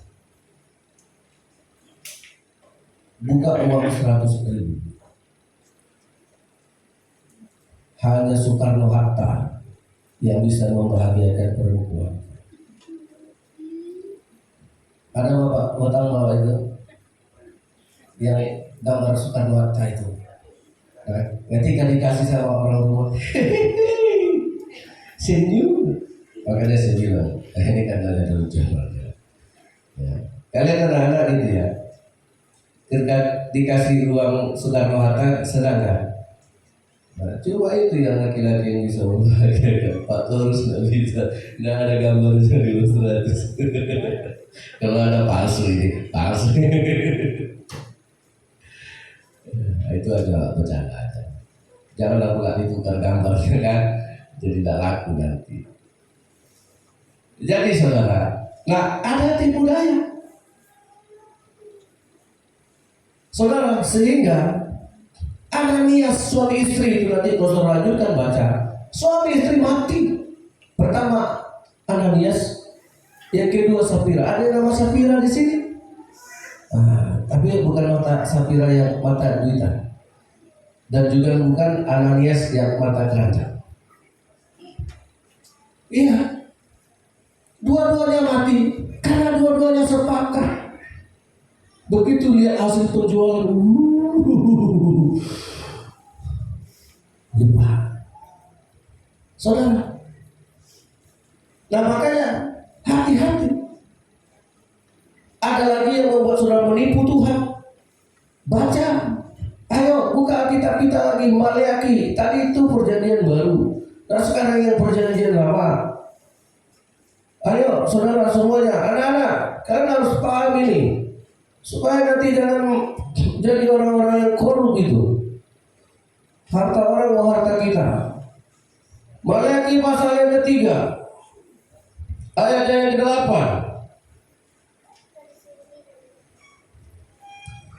Speaker 2: Buka uang 100.000. hanya Soekarno-Hatta yang bisa membahagiakan perempuan. Ada bapak, tahu bapak itu yang gambar Soekarno-Hatta itu. Nah, ketika dikasih sama orang rumah, senyum, makanya saya bilang, ini kan ada lucu banget. Ya. Kalian anak-anak itu ya, ketika dikasih ruang Soekarno-Hatta senang kan? Nah, coba itu yang laki-laki yang bisa membahagiakan. Pak Torus nggak bisa, nggak ada gambarnya di Illustratus. Kalau ada palsu ini, palsu. Nah, itu aja bercanda aja. Janganlah pula ditukar gambarnya kan, jadi tidak laku nanti. Jadi saudara, nah ada tipu daya, saudara, sehingga Ananias suami istri itu nanti kalau lanjutkan baca, suami istri mati. Pertama Ananias, yang kedua Safira. Ada yang nama Safira di sini? Tapi bukan mata Safira yang mata duitan, dan juga bukan Ananias yang mata keranjang. Iya, dua-duanya mati karena dua-duanya sepakat. Begitu lihat hasil penjualan, lupa, saudara. Nah makanya hati-hati. Ada lagi yang membuat saudara menipu Tuhan. Baca, ayo buka kitab kita lagi, Maleakhi. Tadi itu perjanjian baru. Nah sekarang yang perjanjian lama. Ayo saudara semuanya, anak-anak, kalian harus paham ini, supaya nanti jangan jadi orang-orang yang korup itu. Harta orang mau harta kita. Maleakhi pasal yang ketiga, ayat yang ke-8.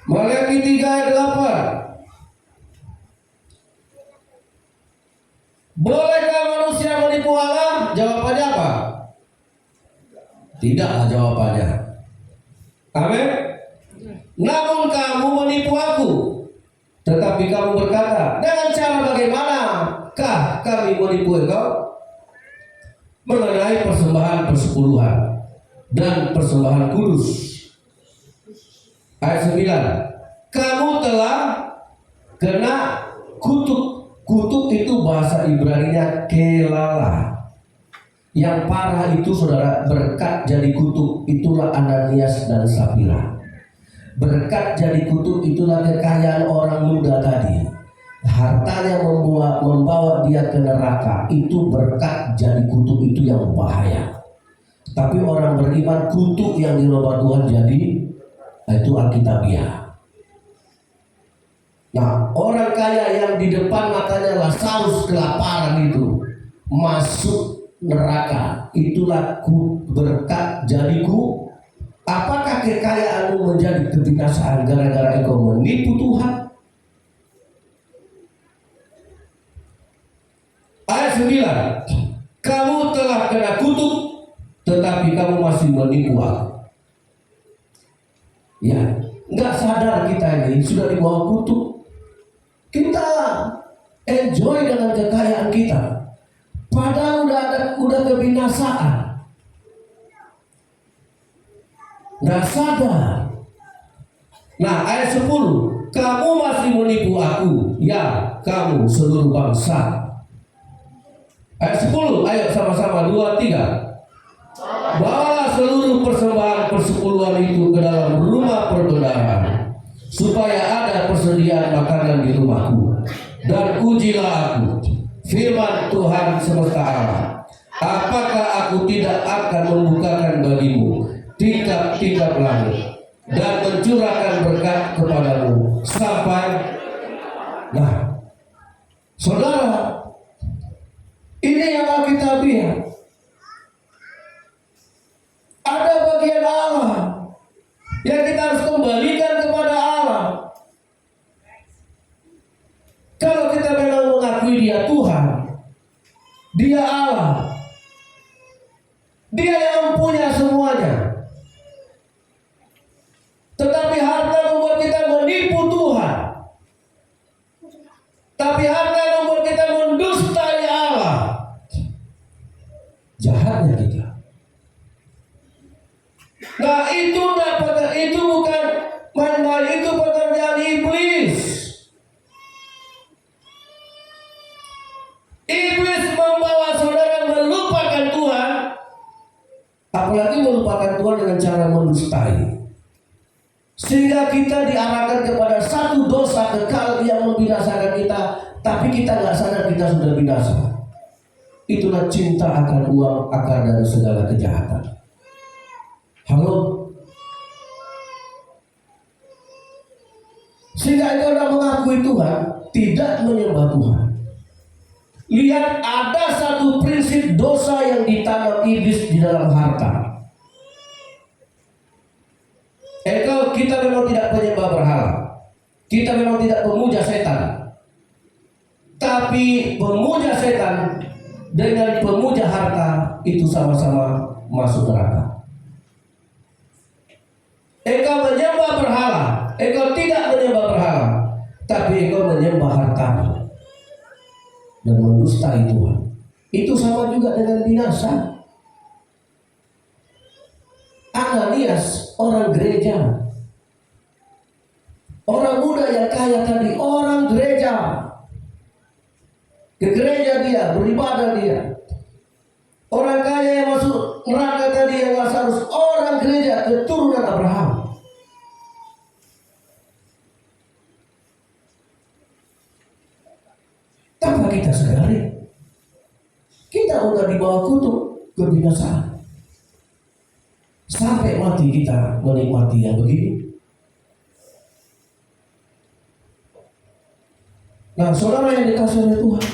Speaker 2: Maleakhi 3 ayat 8. Bolehkah manusia menipu Allah? Jawabannya apa? Tidaklah jawabannya. Amin. Namun kamu menipu aku, tetapi kamu berkata, dengan cara bagaimanakah kami menipu engkau? Mengenai persembahan persepuluhan dan persembahan kudus. Ayat 9. Kamu telah kena kutuk. Kutuk itu bahasa Ibraninya kelala. Yang parah itu saudara, berkat jadi kutuk. Itulah Ananias dan Safira. Berkat jadi kutuk itulah kekayaan orang muda tadi. Hartanya membawa dia ke neraka. Itu berkat jadi kutuk itu yang bahaya. Tapi orang beriman, kutuk yang dirubah Tuhan jadi, itu Alkitabiah. Nah, orang kaya yang di depan matanya Lazarus kelaparan itu masuk neraka. Itulah berkat jadiku. Apakah kekayaanmu menjadi kebinasaan gara-gara engkau menipu Tuhan? Ayat 9. Kamu telah kena kutuk, tetapi kamu masih menipu aku. Ya, nggak sadar kita ini sudah di bawah kutuk. Kita enjoy dengan kekayaan kita, padahal udah kebinasaan. Nggak sadar. Nah ayat 10. Kamu masih menipu aku, ya kamu seluruh bangsa. Ayat 10. Ayo sama-sama 2, 3. Bawalah seluruh persembahan persepuluhan itu ke dalam rumah perbendaharaan, supaya ada persediaan makanan di rumahku. Dan ujilah aku, firman Tuhan semesta alam, apakah aku tidak akan membukakan bagimu tingkap-tingkap langit dan mencurahkan berkat kepadamu sampai. Nah, saudara, ini yang Alkitabiah. Ada bagian Allah yang kita harus kembalikan kepada Allah. Kalau kita memang mengakui Dia Tuhan, Dia Allah, Dia yang punya semuanya. Tetapi harta membuat kita menipu Tuhan. Tapi harta membuat kita mendustakan jahatnya kita. Nah itu bukan main-main, itu pekerjaan iblis. Iblis membawa saudara melupakan Tuhan, apalagi melupakan Tuhan dengan cara mendustai, sehingga kita diarahkan kepada satu dosa kekal yang membinasakan kita, tapi kita nggak sadar kita sudah binasa. Itulah cinta akan uang, akar dari segala kejahatan. Halo? Sehingga engkau tidak mengakui Tuhan, tidak menyembah Tuhan. Lihat, ada satu prinsip dosa yang ditanam iblis di dalam harta. Kita memang tidak menyembah berhala, kita memang tidak memuja setan, tapi pemuja setan dengan pemuja harta itu sama-sama masuk neraka. Engkau menyembah berhala, engkau tidak menyembah berhala, tapi engkau menyembah harta dan mendustai Tuhan. Itu sama juga dengan binasa. Ananias, orang gereja, orang muda yang kaya tadi, orang gereja, ke gereja dia, beribadah dia. Orang kaya yang masuk neraka tadi yang harus orang gereja, keturunan Abraham. Tanpa kita sadari, kita udah di bawah kutuk kebinasaan. Sampai mati kita menikmati yang begini. Nah, saudara yang dikasihi oleh Tuhan,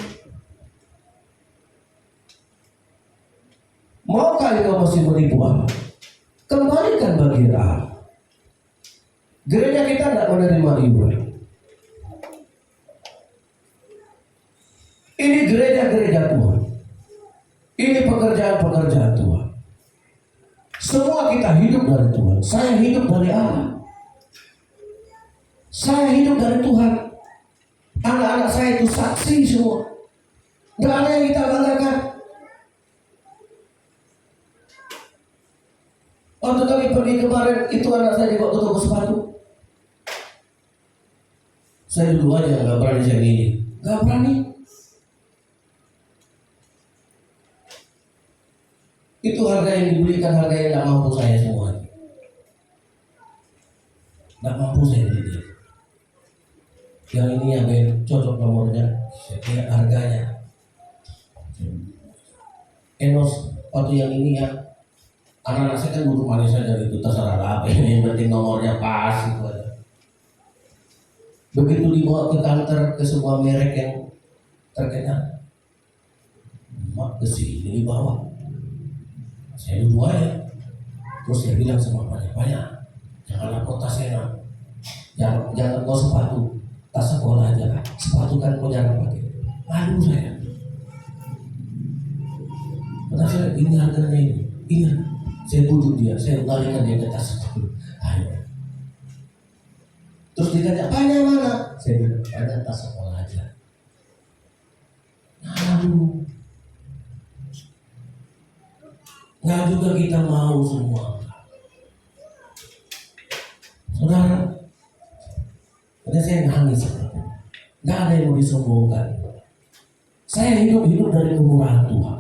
Speaker 2: maukah engkau masih menipu Allah? Kembalikan bagian Allah. Gereja kita tidak menerima iuran. Ini gereja-gereja Tuhan. Ini pekerjaan-pekerjaan Tuhan. Semua kita hidup dari Tuhan. Saya hidup dari Allah. Saya hidup dari Tuhan. Anak-anak saya itu saksi semua. Tidak ada yang kita banggakan. Waktu kami pergi kemarin, itu anak saya dibawa ke toko sepatu. Saya dulu aja nggak berani saya gini. Nggak berani. Itu harga yang dibelikan, harga yang tidak mampu saya semua. Tidak mampu saya beli. Yang ini yang cocok nomornya, saya lihat harganya. Enos, waktu yang ini ya, anak-anak saya kan duduk manis saja itu terserah apa ini, yang penting nomornya pas itu aja. Begitu dibawa ke kantor ke sebuah merek yang terkenal, mak ke sini dibawa. Saya duduk aja, terus saya bilang sama banyak-banyak, janganlah kau tas enak, jangan kau sepatu, tas sekolah aja lah, sepatu kan kau jarang pakai. Malu saya. Kata saya, ini harganya ini, ingat, saya bujuk dia, saya balikan dia ke tas sepatu. Ayo. Terus ditanya, banyak mana? Saya bilang, banyak tas sekolah aja. Malu. Nggak juga kita mau semua. Saudara, tadi saya nangis. Nggak ada yang mau disombongkan. Saya hidup dari kemurahan Tuhan.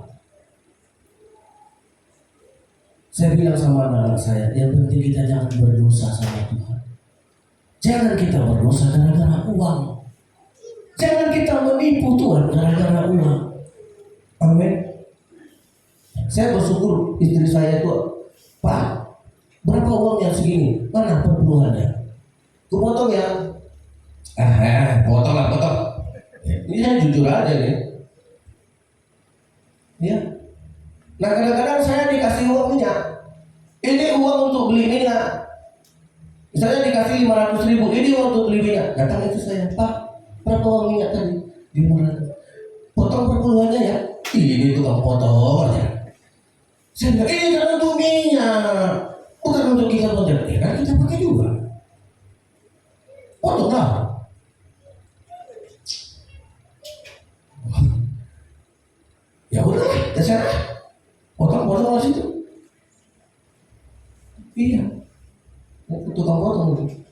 Speaker 2: Saya bilang sama anak-anak saya, yang penting kita jangan berdosa sama Tuhan. Jangan kita berdosa gara-gara uang. Jangan kita menipu Tuhan gara-gara uang. Amin. Saya bersyukur istri saya itu, Pak, berapa uangnya segini? Mana perpuluhannya? Kupotong ya? Potong lah, potong. Ini saya jujur aja nih. Ya. Nah kadang-kadang saya dikasih uang minyak. Ini uang untuk beli minyak. Misalnya dikasih 500.000, ini uang untuk beli minyak. Datang itu saya, Pak, berapa uang minyak tadi? 500. Potong perpuluhannya ya? Ini tukang potong aja. Saya bilang, ini kan untuk minyak, bukan untuk kita potong. Ya kan kita pakai juga. Potong lah. Ya udah, terserah. Potong Potong situ. Iya. Tukang potong itu.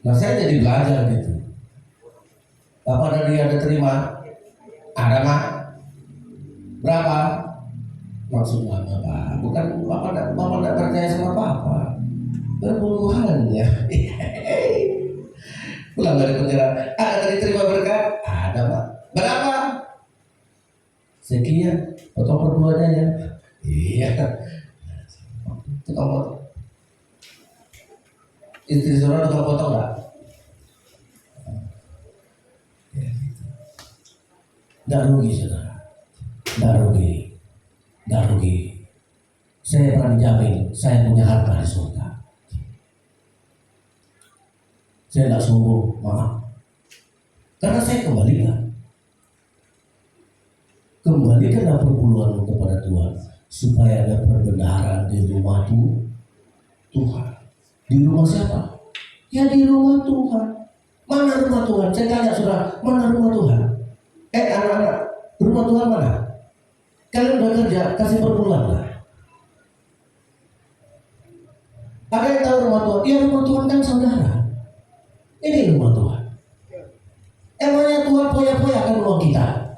Speaker 2: Nah saya jadi belajar gitu. Bapak dari ada terima? Ada Mak? Berapa? Maksudnya Bapak? Bukan Bapak tidak percaya sama Bapak. Berpuluhan ya. Pulang dari penjara. Ada tadi terima berkat? Ada Pak. Berapa? Sekian. Potong perduanya ya. Iya. Tukang potong. Istri saudara tukang potong nggak? Nggak rugi saudara. Nggak rugi. Saya pernah dijamin saya punya harta di surga. Saya nggak sombong, maaf. Karena saya kembalikanlah perpuluhan kepada Tuhan supaya ada perbenaran di rumah Tuhan. Di rumah siapa? Ya di rumah Tuhan. Mana rumah Tuhan? Saya tanya saudara, mana rumah Tuhan? Anak-anak, rumah Tuhan mana? Kalian udah kerja, kasih perpuluhan lah. Ada yang tahu rumah Tuhan? Ya rumah Tuhan kan saudara. Ini rumah Tuhan. Emangnya Tuhan poya-poya kan rumah kita?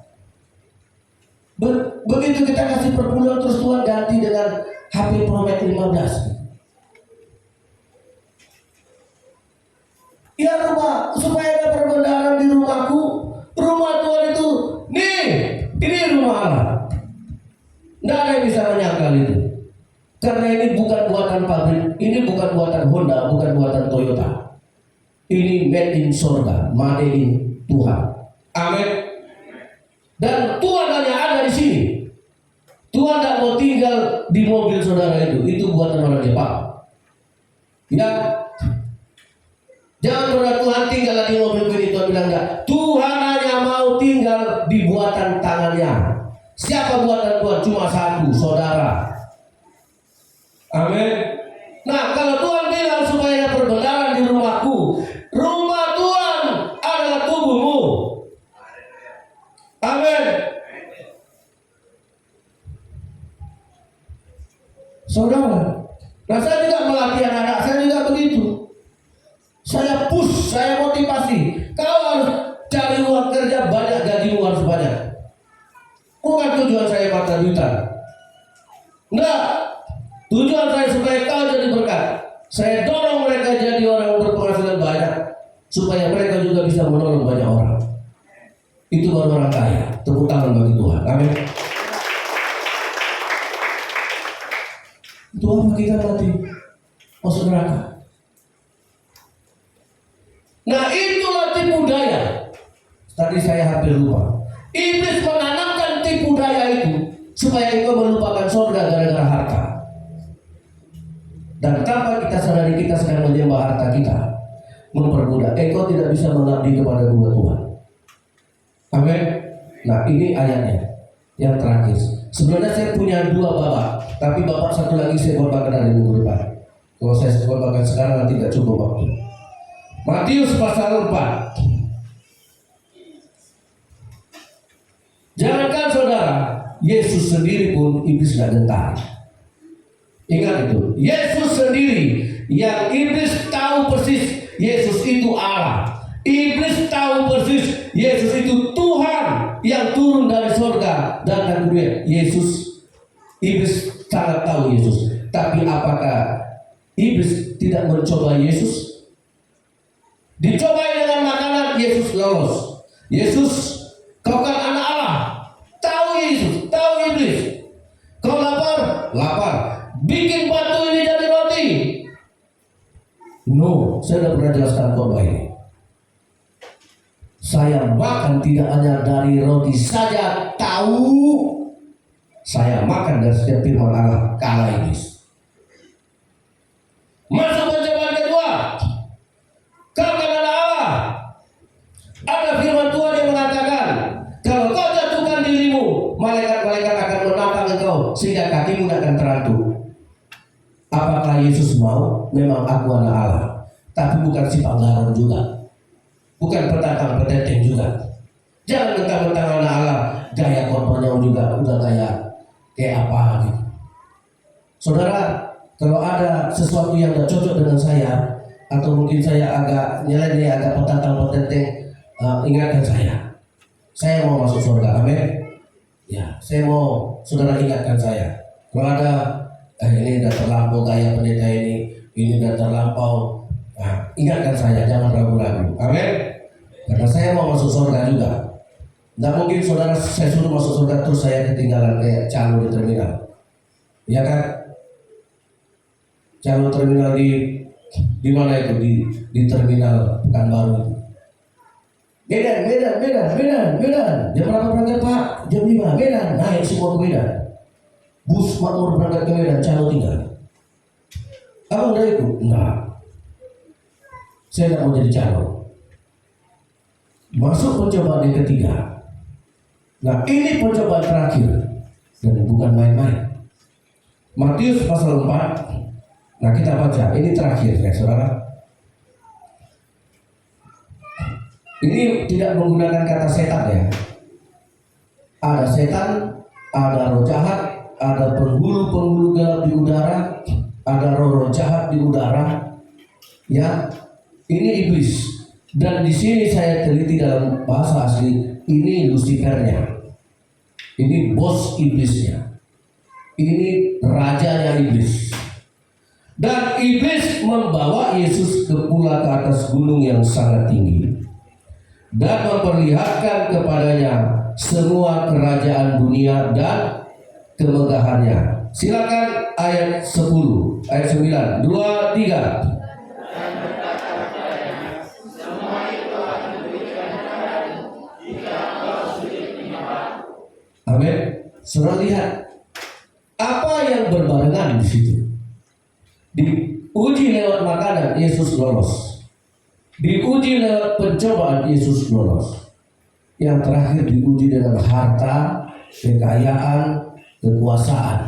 Speaker 2: Begitu kita kasih perpuluhan terus Tuhan ganti dengan HP Pro Max 15. Ya rumah, supaya ada perbenaran di rumahku. Rumah Tuhan itu, nih, ini rumah Allah. Tidak ada yang bisa menyangkal itu. Karena ini bukan buatan pabrik, ini bukan buatan Honda, bukan buatan Toyota. Ini made in surga, made in Tuhan. Amin. Dan Tuhan hanya ada di sini. Tuhan tidak mau tinggal di mobil saudara itu buatan orang Jepang. Ya, jangan saudara Tuhan tinggal di mobil ini. Tuhan bilang enggak. Tuhan hanya mau tinggal di buatan tangannya. Siapa buatan Tuhan? Cuma satu, saudara. Amin. Nah, kalau Tuhan bilang supaya ada perbenaran di rumahku, rumah Tuhan adalah tubuhmu. Amin. Saudara, nah saya juga melatih anak-anak saya juga begitu. Saya push, saya motivasi. Kau harus cari uang kerja banyak, gajimu harus banyak. Bukan tujuan saya mata-duitan. Enggak. Tujuan saya supaya kau jadi berkat. Saya dorong mereka jadi orang berpenghasilan banyak, supaya mereka juga bisa menolong banyak orang. Itu baru orang kaya. Tepuk tangan bagi Tuhan. Amin. Tuhan kita mati masuk neraka. Nah itulah tipu daya. Tadi saya hampir lupa. Iblis menanamkan tipu daya itu supaya engkau melupakan surga gara-gara harta. Dan tanpa kita sadari kita sedang menyembah harta kita, memperbudak. Engkau tidak bisa mengabdi kepada dua Tuhan. Amin. Nah ini ayatnya yang terakhir. Sebenarnya saya punya dua babak, tapi babak satu lagi saya korbankan dari minggu depan. Kalau saya korbankan sekarang nanti tidak cukup waktu. Matius pasal 4. Jangankan saudara, Yesus sendiri pun iblis tidak gentar. Ingat itu, Yesus sendiri yang iblis tahu persis Yesus itu Allah. Iblis tahu persis Yesus itu Tuhan yang turun dari surga dan kemudian Yesus. Iblis sangat tahu Yesus. Tapi apakah iblis tidak mencoba Yesus? Dicobai dengan makanan, Yesus lolos. Yesus, kau kan anak Allah. Tahu Yesus, tahu iblis. Kau lapar, lapar. Bikin batu ini jadi roti. No, saya sudah pernah jelaskan khotbah ini. Saya makan tidak hanya dari roti saja, tahu. Saya makan dari setiap firman Allah, kalah iblis. Masuk pencobaan kedua. Kau kan anak Allah. Ada firman Tuhan yang mengatakan, kalau kau jatuhkan dirimu, malaikat-malaikat akan menantang engkau sehingga kakimu tidak akan terantuk. Apakah Yesus mau? Memang aku anak Allah, tapi bukan si panggaran juga, bukan petantang petenteng juga. Jangan mentang-mentang anak Allah gaya kotornya juga udah kayak apa gitu. Saudara, kalau ada sesuatu yang tidak cocok dengan saya, atau mungkin saya agak nyeleneh, agak petantang-petenteng, ingatkan saya. Saya mau masuk surga, amin. Ya, saya mau saudara ingatkan saya. Kalau ada ini udah terlampau gaya pendeta ini udah terlampau. Nah, ingatkan saya, jangan ragu-ragu, amin. Karena saya mau masuk surga juga. Nggak mungkin saudara saya suruh masuk surga terus saya ketinggalan kayak calo di terminal, ya kan? Calo terminal di mana itu di terminal Pekanbaru itu. Medan. Jam berapa berangkat Pak? Jam 5. Medan. Naik semua ke Medan. Bus makmur berangkat ke Medan, calo tinggal. Abang udah ikut? Enggak. Saya tidak mau jadi calo. Masuk pencobaan yang ketiga. Nah, ini pencobaan terakhir dan bukan main-main. Matius pasal 4. Nah, kita baca ini terakhir ya saudara. Ini tidak menggunakan kata setan ya. Ada setan, ada roh jahat, ada penghulu gelap di udara, ada roh jahat di udara. Ya, ini iblis. Dan di sini saya teliti dalam bahasa asli, ini Lucifernya. Ini bos iblisnya. Ini rajanya iblis. Dan iblis membawa Yesus pula ke atas gunung yang sangat tinggi dan memperlihatkan kepadanya semua kerajaan dunia dan kemegahannya. Silakan ayat 10, ayat 9, 2, 3. Amin. Saudara lihat apa yang berbarengan di situ. Diuji lewat makanan, Yesus lolos. Diuji lewat pencobaan, Yesus lolos. Yang terakhir diuji dengan harta, kekayaan, kekuasaan.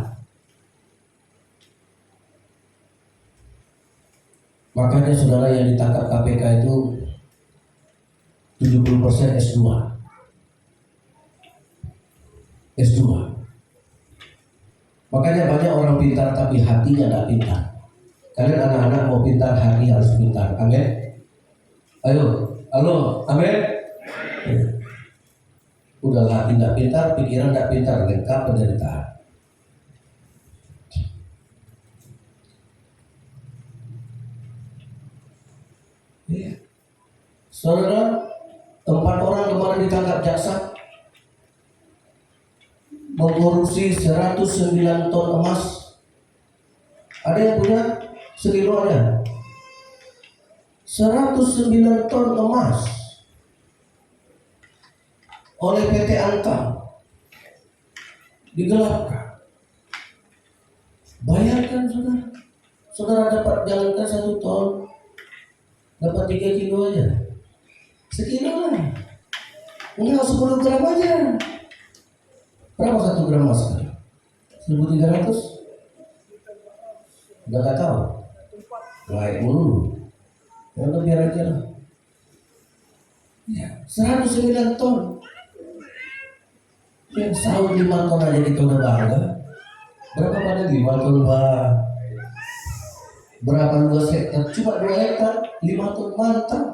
Speaker 2: Makanya saudara yang ditangkap KPK itu 70% S2. S2. Makanya banyak orang pintar tapi hatinya tidak pintar. Kalian anak-anak mau pintar, hati harus pintar. Amin. Ayo, halo, amin. Udah hati tidak pintar, pikiran tidak pintar, lengkap penderitaan. Ya. Saudara, 4 orang kemarin ditangkap jaksa mengkorupsi 109 ton emas. Ada yang punya? Sekilo ada. 109 ton emas oleh PT Antam digelapkan. Bayarkan saudara. Saudara dapat jalankan 1 ton, dapat 3 kilo aja. Sekilo lah. Enggak 10 gram aja. Berapa 1 gram emas sekarang? 1.300? Udah gak tahu. Naik mulu. Ya udah biar aja lah. Ya, 109 ton. Ya, sahur 5 ton aja kita udah bangga. Berapa pada 5 ton Pak? Berapa luas hektar? Cuma 2 hektar, 5 ton mantap.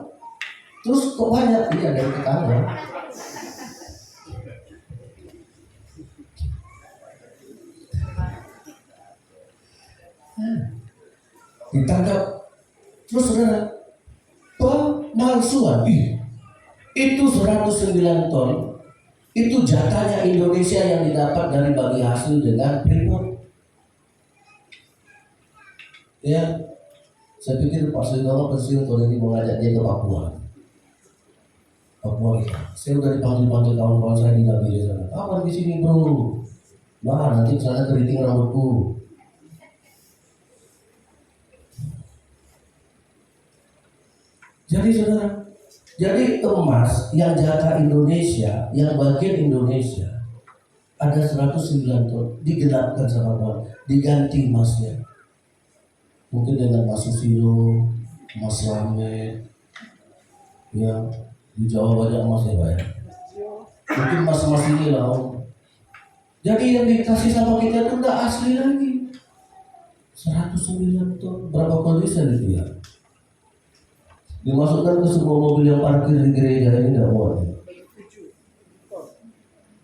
Speaker 2: Terus kok banyak? Iya dari tetangga. Ditangkap. Terus saudara, pemalsuan. Itu 109 ton. Itu jatahnya Indonesia yang didapat dari bagi hasil dengan Freeport. Ya, saya pikir Pak Sudono pensiun tahun ini mengajak dia ke Papua. Papua itu. Saya udah dipanggil kawan-kawan saya di Nabi di sana. Kapan di sini bro? Nah nanti sana keriting rambutku. Jadi saudara, jadi emas yang jatah Indonesia, yang bagian Indonesia ada 109 ton, digelapkan sama Tuhan, diganti emasnya. Mungkin dengan emas Susilo, emas Slamet, ya di Jawa banyak emas ya Pak ya. Mungkin mas-mas ini lah Om. Jadi yang dikasih sama kita itu enggak asli lagi. 109 ton, berapa kondisan itu ya? Dimasukkan ke semua mobil yang parkir di gereja ini tidak muat.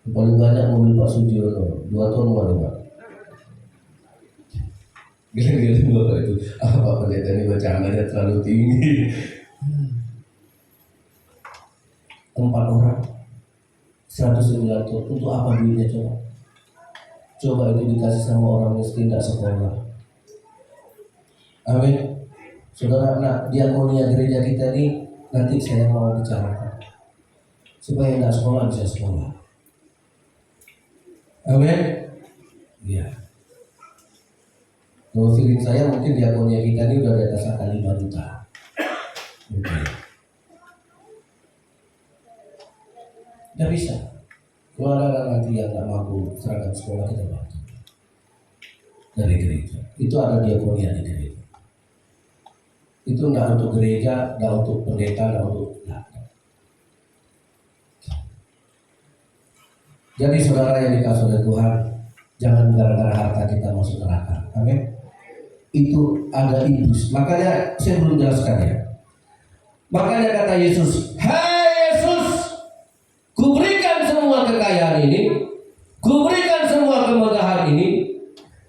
Speaker 2: Paling banyak mobil Pak Sujiono, 2 ton muat Pak. Gila-gila Bapak itu, Pak Pendeta ini bacaannya terlalu tinggi. 4 orang 109 ton, untuk apa duitnya coba? Coba itu dikasih sama orang miskin tidak sekolah. Amin. Saudara, nak diakonia gereja kita ini nanti saya mau bicarakan supaya tidak sekolah bisa sekolah. Amin. Iya. Kalau feeling saya mungkin diakonia kita ini udah di atas angka 5 juta. Mungkin. Tidak bisa. Kalau ada nanti yang tidak mampu seragam sekolah kita bantu dari gereja. Itu ada diakonia di gereja. Itu tidak untuk gereja, tidak untuk pendeta, tidak untuk Jadi saudara yang dikasih oleh Tuhan, jangan gara-gara harta kita masuk neraka. Amin. Itu ada iblis. Makanya saya belum jelaskan ya. Makanya kata Yesus, "Hai Yesus, kuberikan semua kekayaan ini, kuberikan semua kemegahan ini,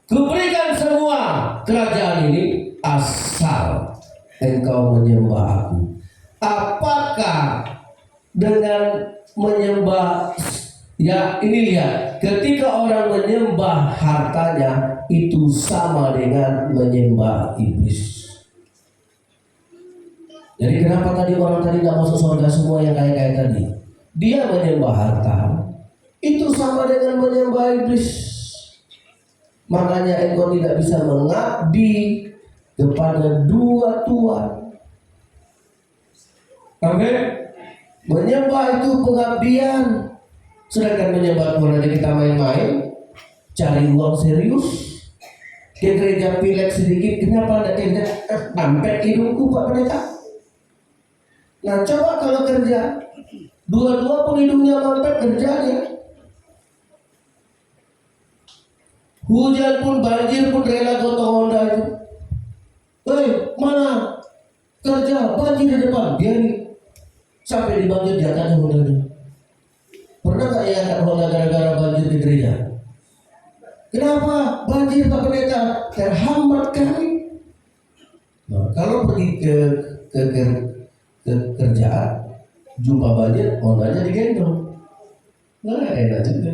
Speaker 2: kuberikan semua kerajaan ini, asal engkau menyembah aku." Apakah dengan menyembah, ya ini lihat, ketika orang menyembah hartanya itu sama dengan menyembah iblis. Jadi kenapa tadi orang tadi tidak masuk surga semua yang kaya-kaya tadi? Dia menyembah harta, itu sama dengan menyembah iblis. Makanya engkau tidak bisa mengabdi kepada 2 tuan. Amin. Menyembah itu pengabdian. Sedangkan menyembah Tuhan aja kita main-main, cari uang serius. Ke gereja pilek sedikit, kenapa tidak kerja? Mampet hidungku Pak Pendeta. Nah coba kalau kerja, dua-dua pun hidungnya mampet kerjanya. Hujan pun, banjir pun rela gotong Honda itu. Mana kerja, banjir di depan, dia nih sampai di banjir jatahnya Hondanya. Pernah gak ya angkat Honda gara-gara banjir di gereja? Kenapa? Banjir Pak Pendeta, terhambat kami. Nah, kalau pergi ke kerjaan, jumpa banjir, Hondanya digendong. Nah, enak juga.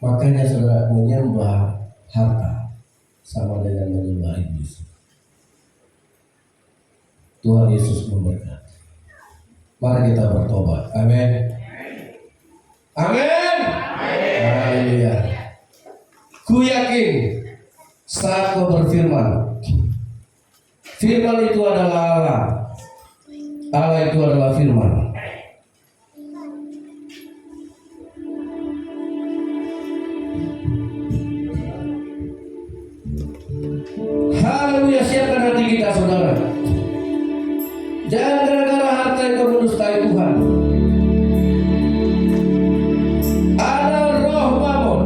Speaker 2: Makanya saudara, menyembah harta sama dengan menyembah iblis. Tuhan Yesus memberkati. Mari kita bertobat. Amin. Amin. Haleluya. Ku yakin saat kau berfirman, firman itu adalah Allah. Allah itu adalah firman. Haleluya, siapkan hati kita saudara. Jangan gara-gara harta yang mendustai Tuhan. Ada roh mamon,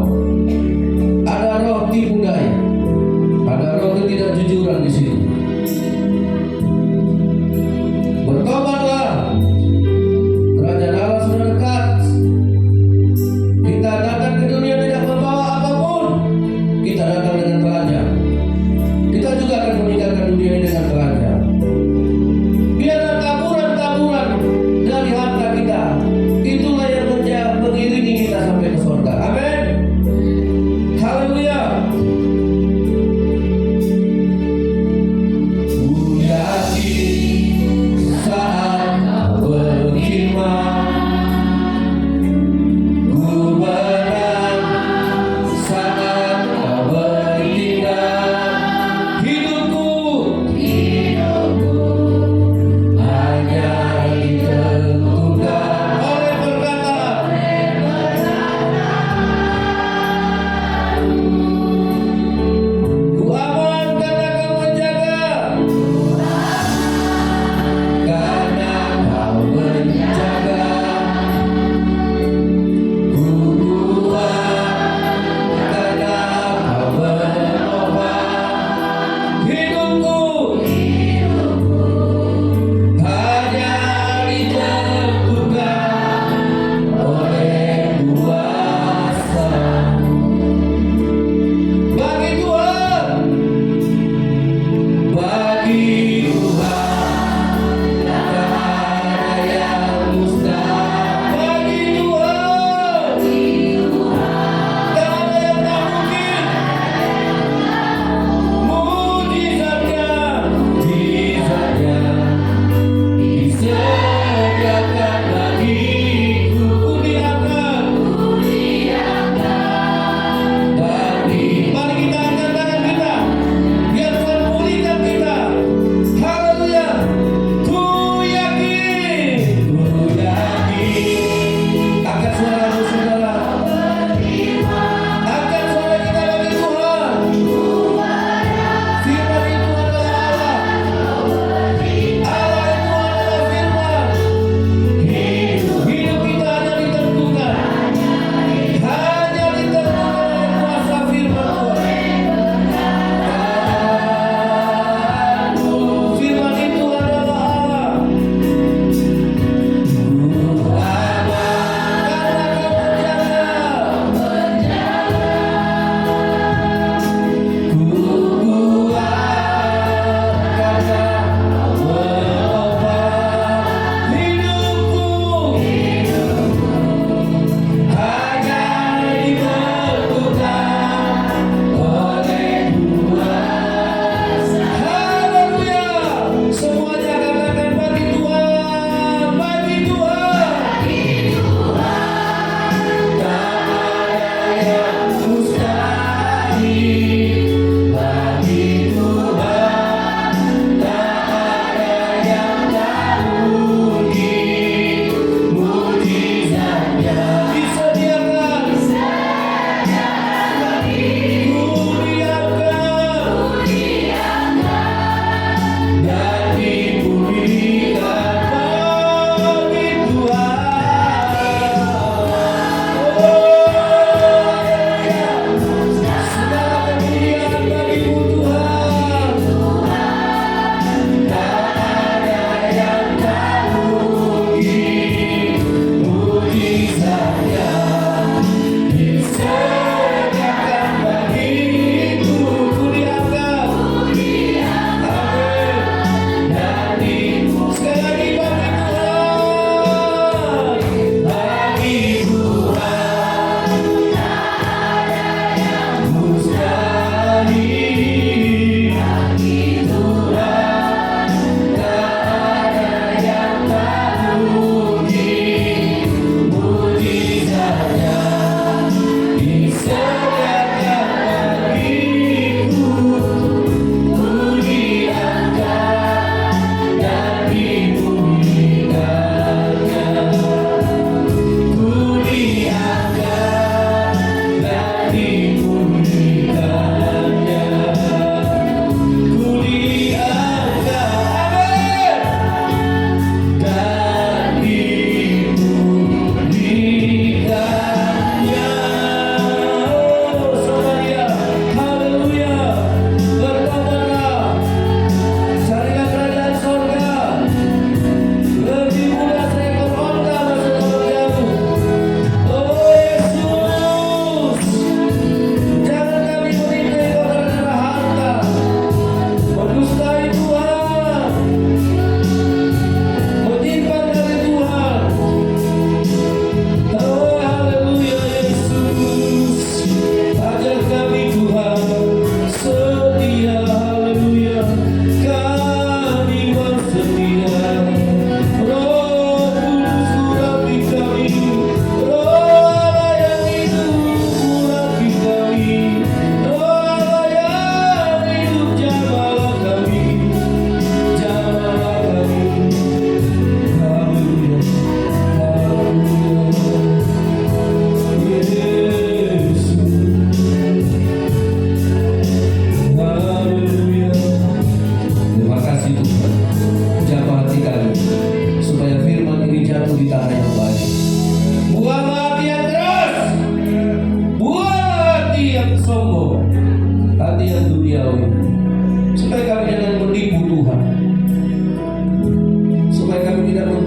Speaker 2: ada roh tipu daya, ada roh ketidakjujuran di situ. Bertobatlah, kerajaan Allah sudah dekat. Kita datang ke dunia tidak membawa apapun, kita datang dengan telanjang. Kita juga akan meninggalkan dunia ini dengan telanjang. Biarlah taburan-taburan dari harta kita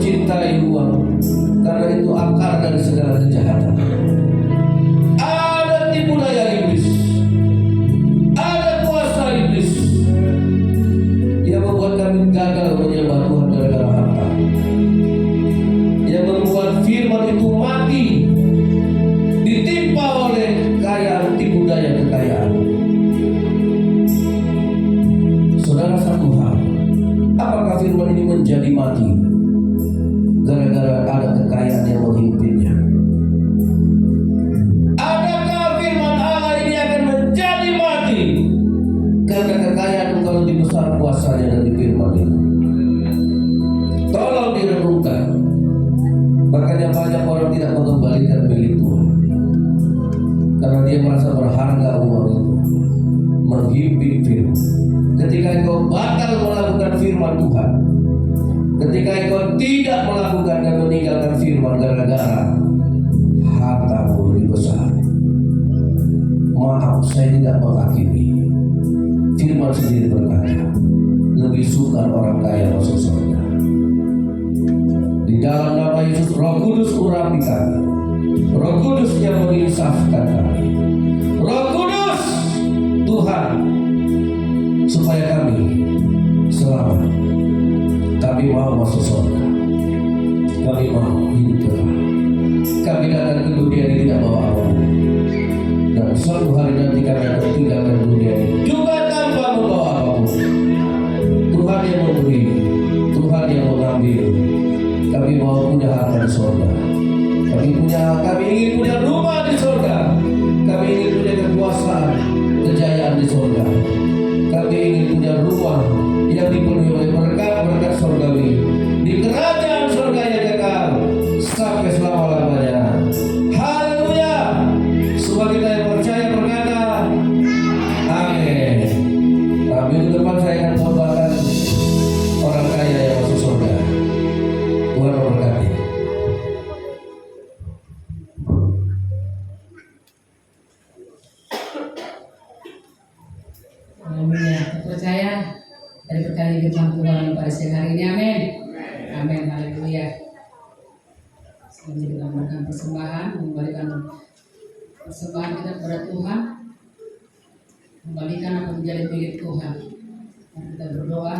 Speaker 2: mencintai uang, karena itu akar dari segala kejahatan. Ada tipu daya iblis, ada kuasa iblis yang membuat kami gagal menyembah Tuhan gara-gara harta, yang membuat firman itu mati, ditimpa oleh kekayaan, tipu daya kekayaan. Saudara, satu hal, apakah firman ini menjadi mati gara-gara ada kekayaan yang menghimpitnya? Adakah firman Allah ini akan menjadi mati karena kekayaan kalau dibesar kuasanya dari firman ini? Tolong direnungkan. Makanya banyak orang tidak mengembalikan milik Tuhan karena dia merasa berharga uang itu, menghimpit firman. Ketika engkau batal melakukan firman Tuhan, ketika engkau tidak melakukan dan meninggalkan firman gara-gara hartamu lebih besar, maaf, saya tidak menghakimi. Firman sendiri berkata, lebih suka orang kaya masuk surga. Di dalam nama Yesus, Roh Kudus urapi kami. Roh Kudus yang menginsafkan kami. Roh Kudus Tuhan, supaya kami selamat. Kami mau masuk surga. Kami mau hidup kekal. Kami datang ke dunia ini tidak bawa apa-apa, dan suatu hari nanti kami akan tinggalkan dunia ini juga tanpa membawa apapun. Tuhan yang memberi, Tuhan yang mengambil. Kami mau punya harta di surga. Kami ingin punya rumah di surga. Kami ingin punya kekuasaan, kejayaan di surga. Kami ingin punya rumah yang dipenuhi oleh berkat-berkat surgawi di kerajaan surga yang kekal sampai selama-lamanya. Haleluya. Semua kita yang percaya berkata amin. Minggu depan saya akan membawakan orang kaya yang masuk surga. Tuhan memberkati.
Speaker 1: Haleluya. Percaya dari berkali firman Tuhan pada siang hari ini. Amin. Amin. Haleluya. Selanjutnya kita memberikan persembahan, mengembalikan persembahan kita kepada Tuhan, kembalikan apa menjadi milik Tuhan. Dan kita berdoa.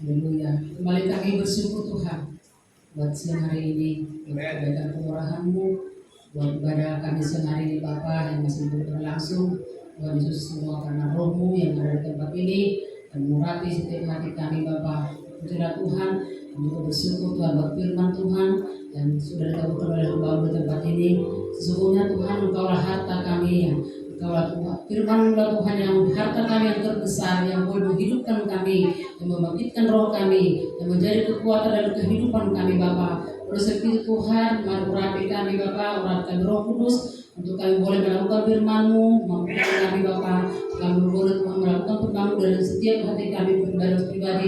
Speaker 1: Haleluya. Kembali kami bersyukur Tuhan buat siang hari ini, buat kebaikan kemurahan-Mu, buat ibadah kami siang hari ini Bapa yang masih berlangsung. Tuhan Yesus, semua karena Roh-Mu yang ada di tempat ini dan mengurapi setiap hati kami Bapa. Pujilah Tuhan, kami juga bersyukur Tuhan buat firman Tuhan yang sudah dikabulkan oleh hamba-Mu di tempat ini. Sesungguhnya Tuhan, Engkaulah harta kami, yang Engkaulah Tuhan, firman-Mu Tuhan yang harta kami yang terbesar, yang boleh menghidupkan kami, yang membangkitkan roh kami, yang menjadi kekuatan dalam kehidupan kami Bapa. Oleh sebab itu Tuhan, mari urapi kami Bapa, urapi kami Roh Kudus, untuk kami boleh melakukan firman-Mu, mampukan kami Bapa. Kami boleh Tuhan melakukan firman-Mu dari setiap hati kami pribadi.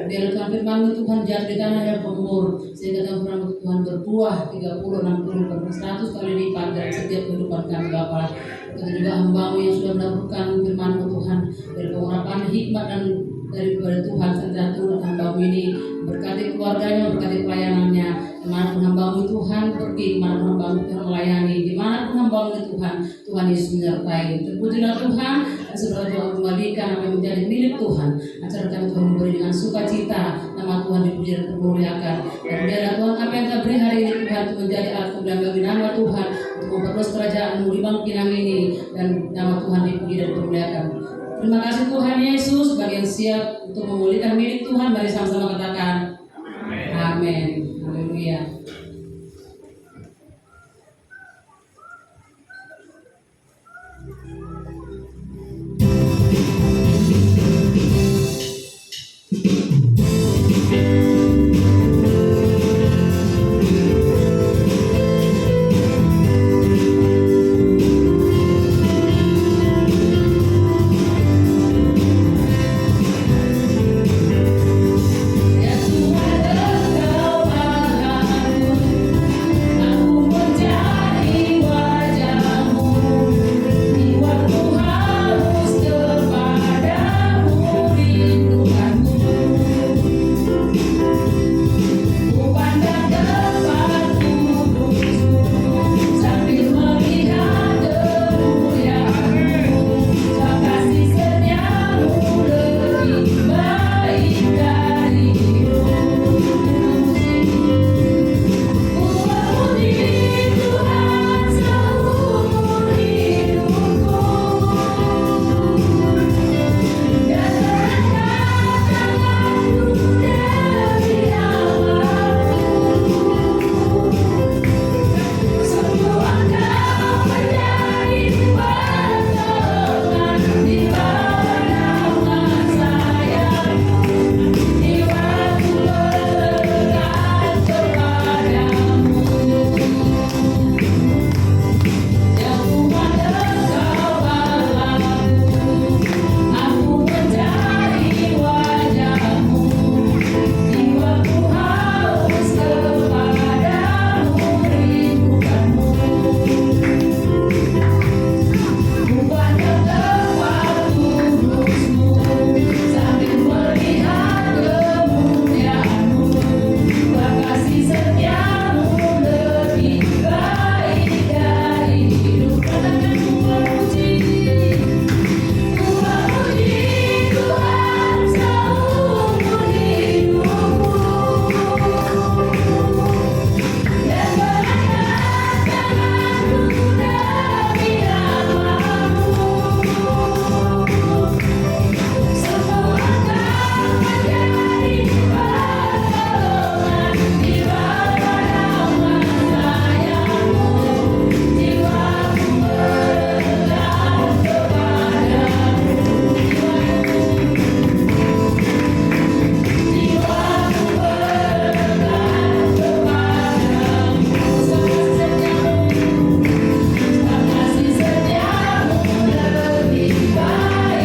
Speaker 1: Biarkan firman-Mu Tuhan jatuh di tanah yang gembur, sehingga firman-Mu Tuhan berbuah 30, 60, 100 kali lipat dari setiap kehidupan kami Bapa. Kita juga hamba-Mu yang sudah melakukan firman-Mu Tuhan, dari pengurapan hikmat dan daripada Tuhan serta turut hamba-Mu ini, berkati keluarganya, berkati pelayanannya. Dimanapun hamba-Mu Tuhan pergi, dimanapun hamba-Mu Tuhan melayani, dimanapun hamba-Mu Tuhan, Tuhan Yesus menyertai. Terpujilah Tuhan, dan segala Tuhan kembalikan apa yang menjadi milik Tuhan. Acara kami Tuhan memberi dengan sukacita, nama Tuhan dipuji dan termuliakan. Dan biarlah Tuhan apa yang kita beri hari ini Tuhan itu menjadi alat kemuliaan bagi nama Tuhan, untuk memperluas kerajaan-Mu di bangkinang ini, dan nama Tuhan dipuji dan termuliakan. Terima kasih Tuhan Yesus bagi yang siap untuk memulihkan milik Tuhan. Mari sama-sama katakan amin.